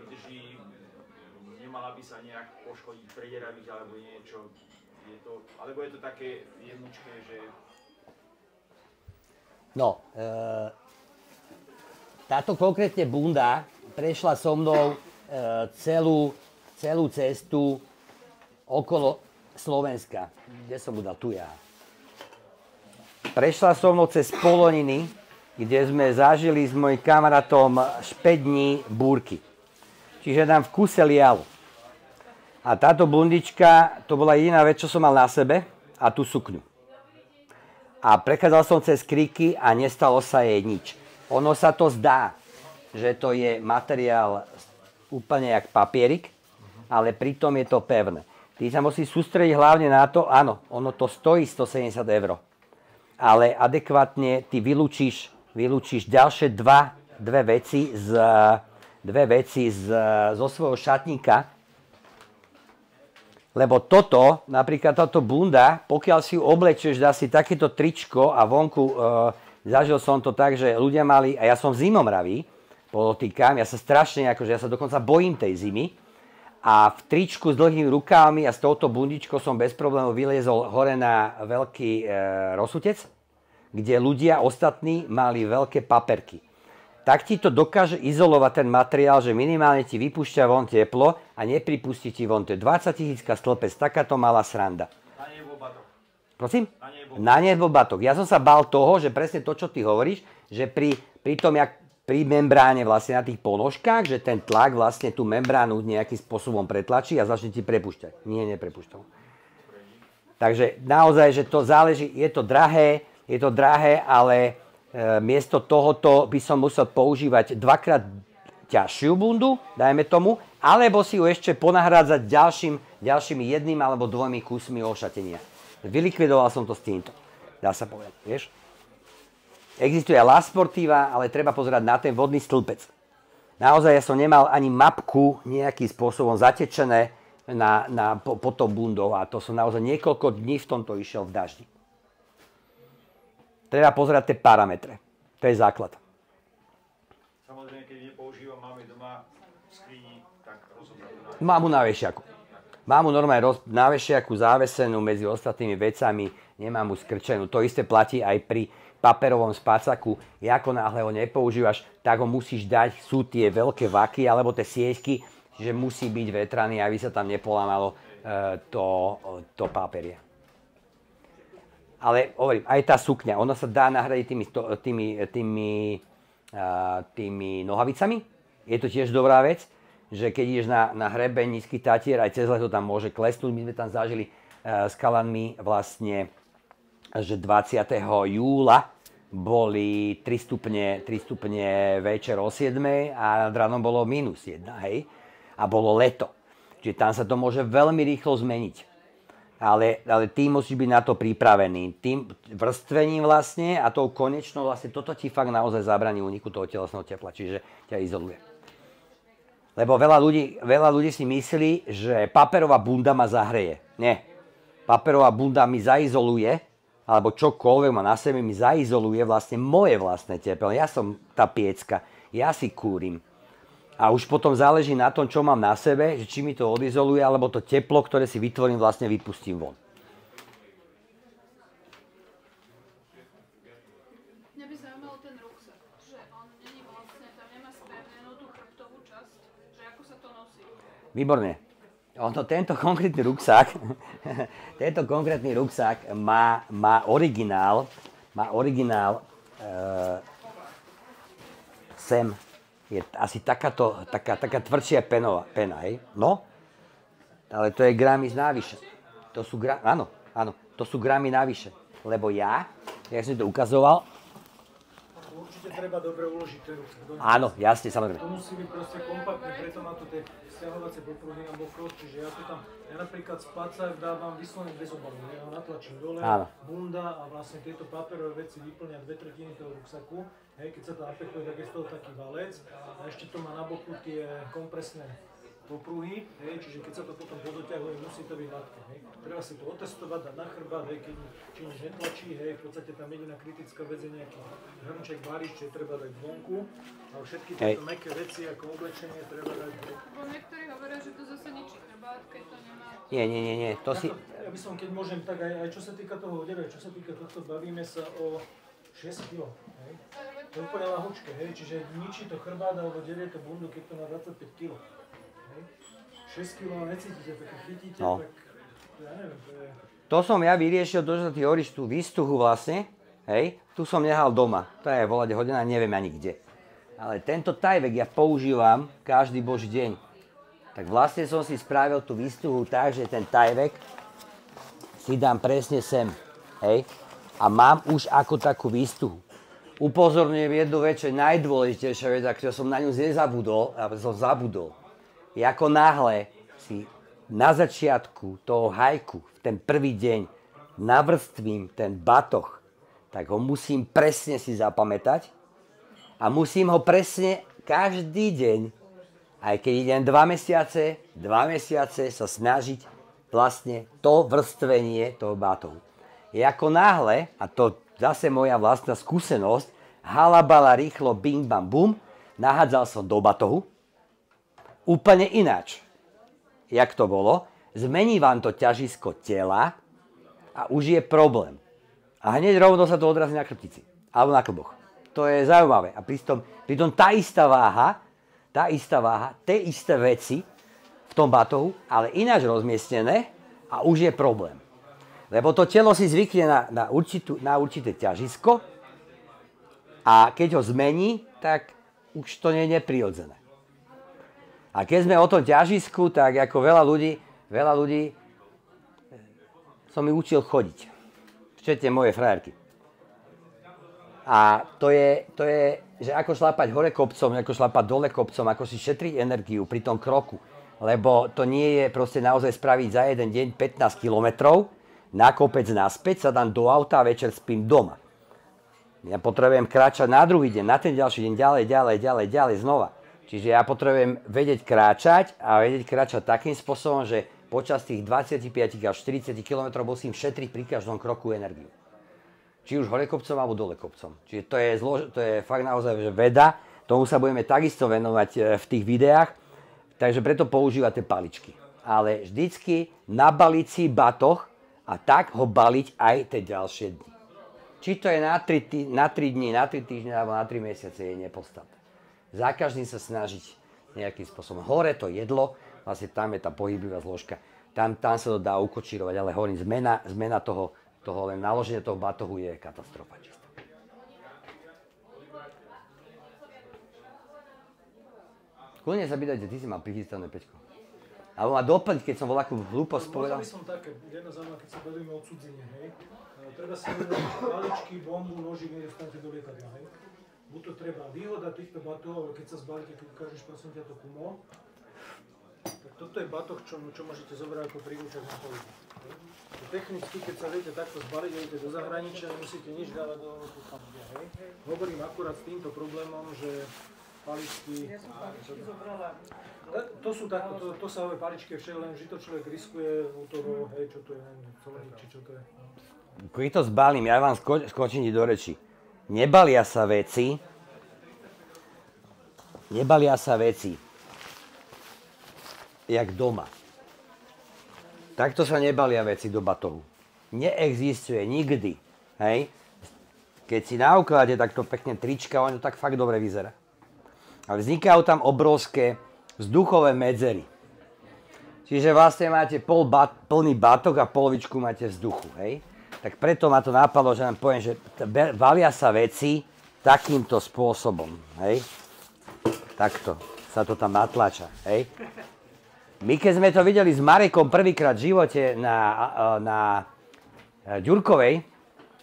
vydrží, nemala by sa nejak poškodiť, predieraviť alebo niečo, alebo je to také jemnučké, že... No, táto konkrétne bunda prešla so mnou celú cestu okolo Slovenska. Kde som mu dal? Tu ja. Prešla so mnou cez Poloniny, kde sme zažili s mojím kamarátom 5 dní búrky. Čiže nám v kuse lialo. A táto bundička, to bola jediná vec, čo som mal na sebe, a tú sukňu. A prechádzal som cez kriky a nestalo sa jej nič. Ono sa to zdá, že to je materiál úplne jak papierik, ale pritom je to pevné. Ty sa musíš sústrediť hlavne na to, áno, ono to stojí 170 €, ale adekvátne ty vylúčiš ďalšie dve veci zo svojho šatníka, lebo toto, napríklad táto bunda, pokiaľ si ju oblečieš, dá si takéto tričko a vonku, zažil som to tak, že ľudia mali, a ja som zimomravý, podotýkam, ja sa strašne, akože ja sa dokonca bojím tej zimy, a v tričku s dlhými rukávami a s touto bundičkou som bez problémov vyliezol hore na veľký rozsutec, kde ľudia ostatní mali veľké paperky. Tak ti to dokáže izolovať ten materiál, že minimálne ti vypúšťa von teplo a nepripustí ti von. To je 20 000 stĺpec, takáto malá sranda. Na nebo batok. Prosím? Na nebo batok. Ja som sa bál toho, že presne to, čo ty hovoríš, že pri tom, jak pri membráne vlastne na tých ponožkách, že ten tlak vlastne tú membránu nejakým spôsobom pretlačí a začne ti prepúšťať. Nie, neprepúšťal. Takže naozaj, že to záleží, je to drahé, ale miesto tohoto by som musel používať dvakrát ťažšiu bundu, dajme tomu, alebo si ju ešte ponahrádzať ďalšími jedným alebo dvomi kusmi ošatenia. Vylikvidoval som to s týmto, dá sa povedať, vieš. Existuje La Sportiva, ale treba pozerať na ten vodný stĺpec. Naozaj ja som nemal ani mapku nejakým spôsobom zatečené pod tou bundou a to som naozaj niekoľko dní v tomto išiel v daždi. Treba pozerať tie parametre. To je základ. Samozrejme, keď nepoužívam, máme doma v skrini, tak rozobrať. Mám ju na vešiaku. Mám ju normálne na vešiaku závesenú medzi ostatnými vecami, nemám ju skrčenú. To isté platí aj pri paperovom spácaku. Ako náhle ho nepoužívaš, tak ho musíš dať. Sú tie veľké vaky alebo tie sieťky, že musí byť vetraný, aby sa tam nepolámalo to paperie. Ale hovorím, aj tá sukňa, ona sa dá nahradiť tými nohavicami. Je to tiež dobrá vec, že keď ideš na hrebeň Nízky Tatier, aj cez leto tam môže klesnúť. My sme tam zažili s chalanmi vlastne, že 20. júla boli 3 stupne večer o 7 a nad ránom bolo -1, hej? A bolo leto. Čiže tam sa to môže veľmi rýchlo zmeniť. Ale ty musíš byť na to pripravený. Tým vrstvením vlastne a tou konečnou vlastne toto ti fakt naozaj zabraní úniku toho telesného tepla, čiže ťa izoluje. Lebo veľa ľudí si myslí, že paperová bunda ma zahreje. Nie. Paperová bunda mi zaizoluje, alebo čokoľvek má na sebe, mi zaizoluje vlastne moje vlastné teplo. Ja som tá piecka, ja si kúrim. A už potom záleží na tom, čo mám na sebe, že či mi to odizoluje, alebo to teplo, ktoré si vytvorím, vlastne vypustím von. Mňa by zaujímalo ten ruksak, že on není vlastne, tam nemá spevnenú tú chrbtovú časť, že ako sa to nosí. Výborne. Tento konkrétny ruksák má originál sem. Je asi taká tvrdšia pena, hej? No, ale to je gramy navyše. Áno, to sú gramy navyše. Lebo ja som to ukazoval, treba dobre uložiť ten ruksak. Áno, jasne, samozrejme. To musí byť proste kompaktné, preto má to tie stiahovacie popruhy na bokoch, čiže ja to tam, ja napríklad spacák dávam vyslovene bez obalu, ja ho natlačím dole, bunda a vlastne tieto papierové veci vyplňa 2/3 toho ruksaku, hej, keď sa to napekuje, tak je z toho taký valec a ešte to má na boku tie kompresné popruhy, hej, čiže keď sa to potom podoťahuje, musí to byť hladké, hej. Treba si to otestovať, dať na chrbát, hej, keď či už netlačí, hej, v podstate tam jediná kritická vec je nejaký hrnček varíš, čo je treba dať vonku, ale všetky tieto mäkké veci ako oblečenie treba dať vonku. Bo niektorí hovoria, že to zase ničí chrbát, keď to nemá. Nie, to si... Ja by som, keď môžem, tak aj čo sa týka toho odera, čo sa týka tohto, bavíme sa o 6 kg, hej. To je úplne lahučké, hej, čiže ničí to chrbát alebo derie to bundu, keď to má 25 kg. 6 kg necítite, tak keď chytíte, tak ja neviem, to je... To som ja vyriešil, to, že ty hovoríš tú výstuhu vlastne, hej, tu som nehal doma, to je volať hodina, neviem ani kde. Ale tento tajvek ja používam každý boží deň. Tak vlastne som si spravil tú výstuhu tak, že ten tajvek si dám presne sem, hej, a mám už ako takú výstuhu. Upozorňujem jednu vec, čo je najdôležitejšia vec, ktorú som na ňu nezabudol, ale som zabudol. Ako náhle si na začiatku toho hajku, v ten prvý deň, navrstvím ten batoh, tak ho musím presne si zapamätať a musím ho presne každý deň, aj keď idem 2 mesiace sa snažiť vlastne to vrstvenie toho batohu. Ako náhle, a to zase moja vlastná skúsenosť, halabala rýchlo, bing bam bum, nahádzal som do batohu, úplne ináč. Jak to bolo? Zmení vám to ťažisko tela a už je problém. A hneď rovno sa to odrazí na chrbtici. Alebo na klboch. To je zaujímavé. A pritom tá istá váha, tie isté veci v tom batohu, ale ináč rozmiestnené a už je problém. Lebo to telo si zvykne na určité ťažisko a keď ho zmení, tak už to nie je neprirodzené. A keď sme o tom ťažisku, tak ako veľa ľudí som mi učil chodiť. Včetne moje frajerky. A to je, že ako šlapať hore kopcom, ako šlapať dole kopcom, ako si šetriť energiu pri tom kroku. Lebo to nie je proste naozaj spraviť za jeden deň 15 kilometrov, na kopec naspäť, sa dám do auta a večer spím doma. Ja potrebujem kráčať na druhý deň, na ten ďalší deň, ďalej, znova. Čiže ja potrebujem vedieť kráčať a vedieť kráčať takým spôsobom, že počas tých 25 až 40 km musím šetriť pri každom kroku energiu. Či už hore kopcom alebo dole kopcom. Čiže to je fakt naozaj že veda, tomu sa budeme takisto venovať v tých videách, takže preto používate paličky. Ale vždycky nabaliť si batoh a tak ho baliť aj tie ďalšie dni. Či to je na 3 dní, na 3 týždne alebo na 3 mesiace je nepodstatné. Za každým sa snažiť nejakým spôsobom. Hore to jedlo, vlastne tam je tá pohyblivá zložka. Tam sa to dá ukočírovať, ale hovorím, zmena toho len naloženie toho batohu je katastrofa čistá. Kľudne sa pýtajte, ty si mal prichystané, Peťko. Alebo ma doplniť, keď som bol akú hlúposť povedal. Možno by som také, jedna zaujímavá, keď sa bavíme o cudzine, hej. Treba si uvedomiť, že paličky, bombu, nožík nedostanete do lietadla, hej. Buď to treba výhoda týchto batohov, keď sa zbalíte, keď ukážeš prosím ťa to kumo, tak toto je batoh, čo môžete zobrať ako príručak na poličku. Technicky, keď sa viete takto zbaliť, idete do zahraničia, nemusíte nič dávať do kamia, hej. Hovorím akurát s týmto problémom, že paličky... Ja som paličky zobrala. To sú takto, to sa hovorí paličky však, len že to človek riskuje u toho, hej, čo to je, neviem, či čo to je. Keď to zbalím, ja vám skočím do reči. Nebalia sa veci, jak doma. Takto sa nebalia veci do batohu. Neexistuje nikdy, hej. Keď si naukladáte takto pekne trička, ono tak fakt dobre vyzerá. Ale vznikajú tam obrovské vzduchové medzery. Čiže vlastne máte plný batoh a polovičku máte vzduchu, hej. Tak preto ma to napadlo, že vám poviem, že valia sa veci takýmto spôsobom, hej. Takto sa to tam natlača, hej. My keď sme to videli s Marekom prvýkrát v živote na Ďurkovej,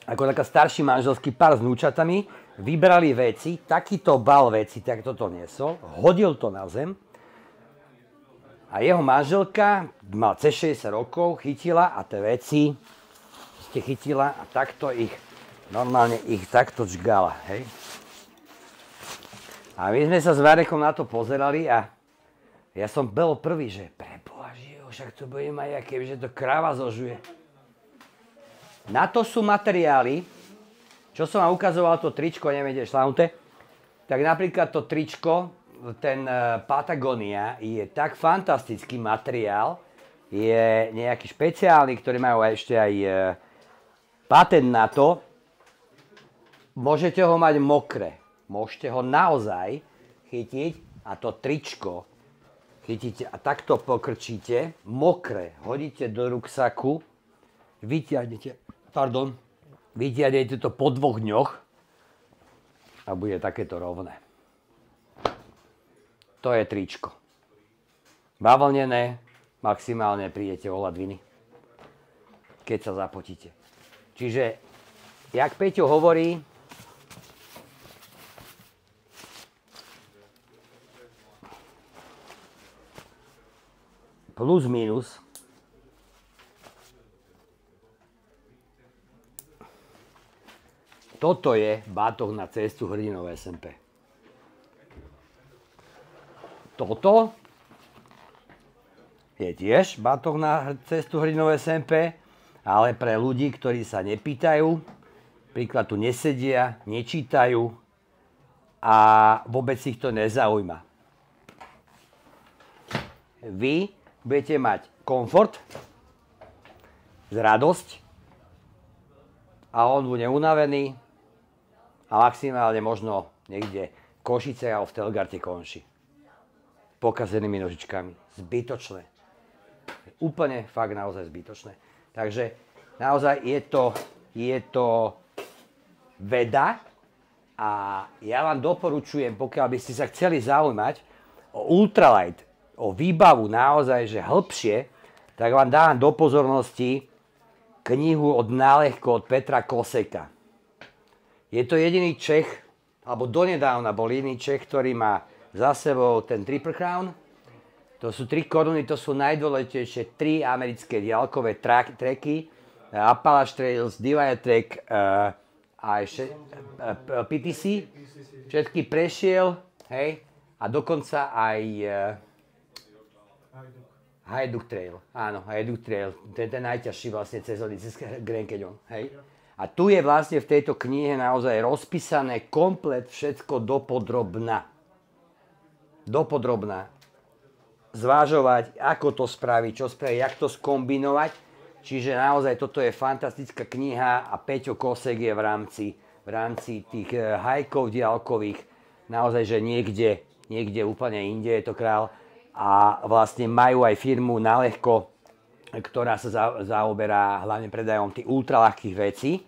ako taká starší manželský pár s vnúčatami, vybrali veci, takýto bal veci, tak toto niesol, hodil to na zem a jeho manželka, mal cez 60 rokov, chytila a tie veci chytila a takto ich, normálne ich takto čgala, hej. A my sme sa s Varekom na to pozerali a ja som bol prvý, že preboha živého, však to bude mať aké, že to kráva zožuje. Na to sú materiály, čo som vám ukazoval, to tričko, neviem, kde je šlahnúte, tak napríklad to tričko, ten Patagonia, je tak fantastický materiál, je nejaký špeciálny, ktorý majú ešte aj patent na to, môžete ho mať mokré. Môžete ho naozaj chytiť a to tričko chytíte a takto pokrčíte, mokré, hodíte do ruksaku, vytiahnete to po 2 dňoch a bude takéto rovné. To je tričko. Bavlnené, maximálne prídete o ladviny, keď sa zapotíte. Čiže, jak Peťo hovorí, plus minus toto je bátoh na cestu hrdinov SMP. Toto je tiež bátoh na cestu hrdinov SMP, ale pre ľudí, ktorí sa nepýtajú, príklad tu nesedia, nečítajú a vôbec ich to nezaujíma. Vy budete mať komfort, radosť a on bude unavený a maximálne možno niekde v Košice alebo v Telgarte končí. Pokazenými nožičkami. Zbytočné. Úplne fakt naozaj zbytočné. Takže naozaj je to veda a ja vám doporučujem, pokiaľ by ste sa chceli zaujímať o ultralight, o výbavu naozaj, že hĺbšie, tak vám dávam do pozornosti knihu od Nálehko od Petra Koseka. Je to jediný Čech, alebo donedávna bol jediný Čech, ktorý má za sebou ten Triple Crown. To sú 3 koruny, to sú najdôležitejšie 3 americké diaľkové treky. Appalachian Trails, Divide Trek a PPC. Všetky prešiel, hej, a dokonca aj Hajduk Trail. Áno, Hajduk Trail. To je ten najťažší vlastne cez Grand Canyon, hej. A tu je vlastne v tejto knihe naozaj rozpísané komplet všetko dopodrobna. Dopodrobna. Zvážovať, ako to spraviť, čo spraviť, jak to skombinovať. Čiže naozaj toto je fantastická kniha a Peťo Kosek je v rámci tých hajkov diaľkových naozaj, že niekde úplne inde je to král. A vlastne majú aj firmu Nálehko, ktorá sa zaoberá hlavne predajom tých ultraľahkých vecí.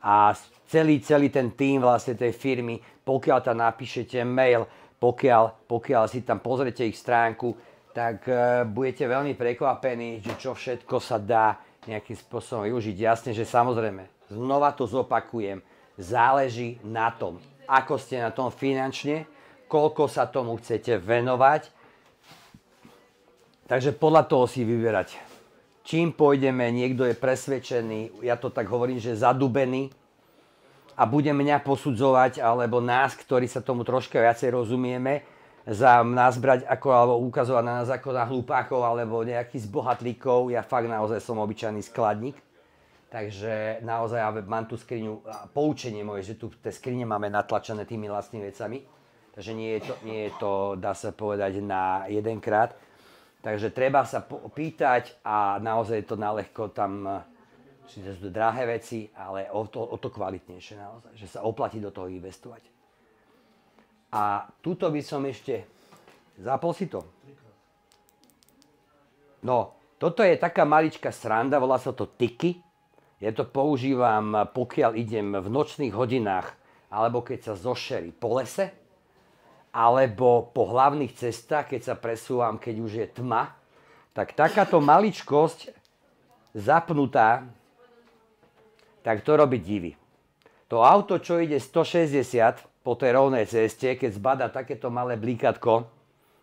A celý ten tím vlastne tej firmy, pokiaľ tam napíšete mail, pokiaľ si tam pozrete ich stránku, tak budete veľmi prekvapení, že čo všetko sa dá nejakým spôsobom využiť. Jasne, že samozrejme, znova to zopakujem, záleží na tom, ako ste na tom finančne, koľko sa tomu chcete venovať. Takže podľa toho si vyberať. Čím pôjdeme, niekto je presvedčený, ja to tak hovorím, že zadubený a bude mňa posudzovať, alebo nás, ktorí sa tomu troška viacej rozumieme, za nás brať alebo ukazovať na nás ako na hlupákov alebo nejakých zbohatlíkov. Ja fakt naozaj som obyčajný skladník. Takže naozaj ja mám tú skriňu, poučenie moje, že tu tie skrine máme natlačené tými vlastnými vecami. Takže nie je to, dá sa povedať, na jedenkrát. Takže treba sa pýtať a naozaj je to naľahko tam, či to sú drahé veci, ale o to kvalitnejšie naozaj, že sa oplatí do toho investovať. A tuto by som ešte, zapol si to? No, toto je taká maličká sranda, volá sa to Tiki. Ja to používam, pokiaľ idem v nočných hodinách, alebo keď sa zošerí po lese, alebo po hlavných cestách, keď sa presúvam, keď už je tma, tak takáto maličkosť zapnutá tak to robí divy. To auto, čo ide 160 po tej rovnej ceste, keď zbada takéto malé blíkatko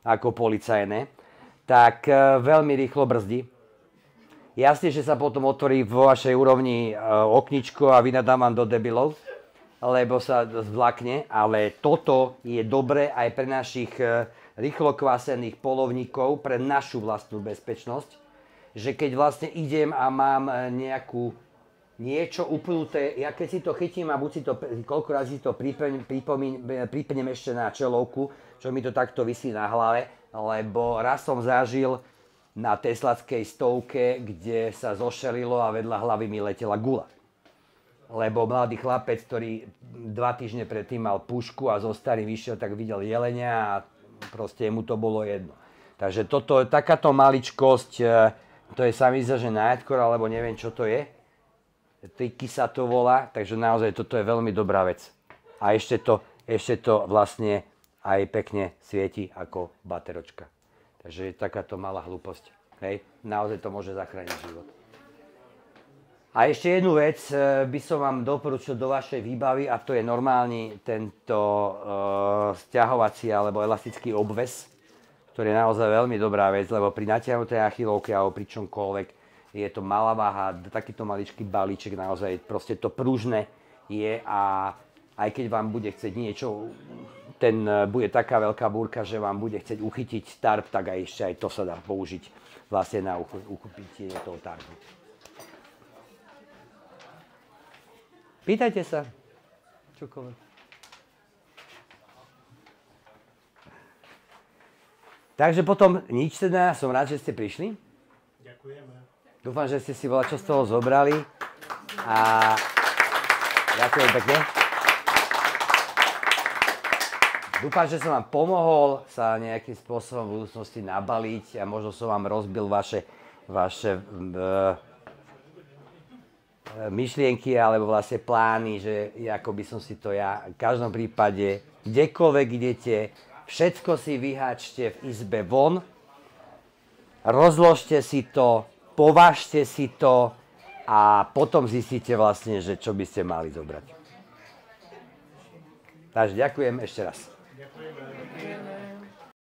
ako policajné, tak veľmi rýchlo brzdí. Jasne, že sa potom otvorí vo vašej úrovni okničko a vynadávam do debilov, lebo sa zvlakne, ale toto je dobré aj pre našich rýchlo kvasených polovníkov, pre našu vlastnú bezpečnosť, že keď vlastne idem a mám niečo upnuté, ja keď si to chytím a buď si to, koľko razy to pripnem ešte na čelovku, čo mi to takto visí na hlave, lebo raz som zažil na teslackej stovke, kde sa zošelilo a vedľa hlavy mi letela gula. Lebo mladý chlapec, ktorý 2 týždne predtým mal pušku a zo starým vyšiel, tak videl jelenia a proste mu to bolo jedno. Takže takáto maličkosť, to je sa mi zdá, že nájatkor, alebo neviem, čo to je. Triky sa to volá, takže naozaj toto je veľmi dobrá vec. A ešte to vlastne aj pekne svieti ako bateročka. Takže je takáto malá hlúposť. Hej, naozaj to môže zachrániť život. A ešte jednu vec by som vám doporučil do vašej výbavy a to je normálny tento sťahovací alebo elastický obväz, ktorý je naozaj veľmi dobrá vec, lebo pri natiahnutej achilovke alebo pri čomkoľvek je to malá váha, takýto maličký balíček, naozaj proste to pružné je a aj keď vám bude chcieť niečo, bude taká veľká búrka, že vám bude chcieť uchytiť tarp, tak aj ešte aj to sa dá použiť vlastne na uchytenie toho tarpu. Pýtajte sa. Čokoľvek. Takže potom nič teda, som rád, že ste prišli. Ďakujeme. Dúfam, že ste si čo z toho zobrali. A ďakujem pekne. Dúfam, že som vám pomohol sa nejakým spôsobom v budúcnosti nabaliť a možno som vám rozbil vaše myšlienky alebo vlastne plány, že ako by som si to ja v každom prípade, kdekoľvek idete, všetko si vyháčte v izbe von, rozložte si to, považte si to a potom zistíte vlastne, že čo by ste mali zobrať. Takže ďakujem ešte raz. Ďakujeme.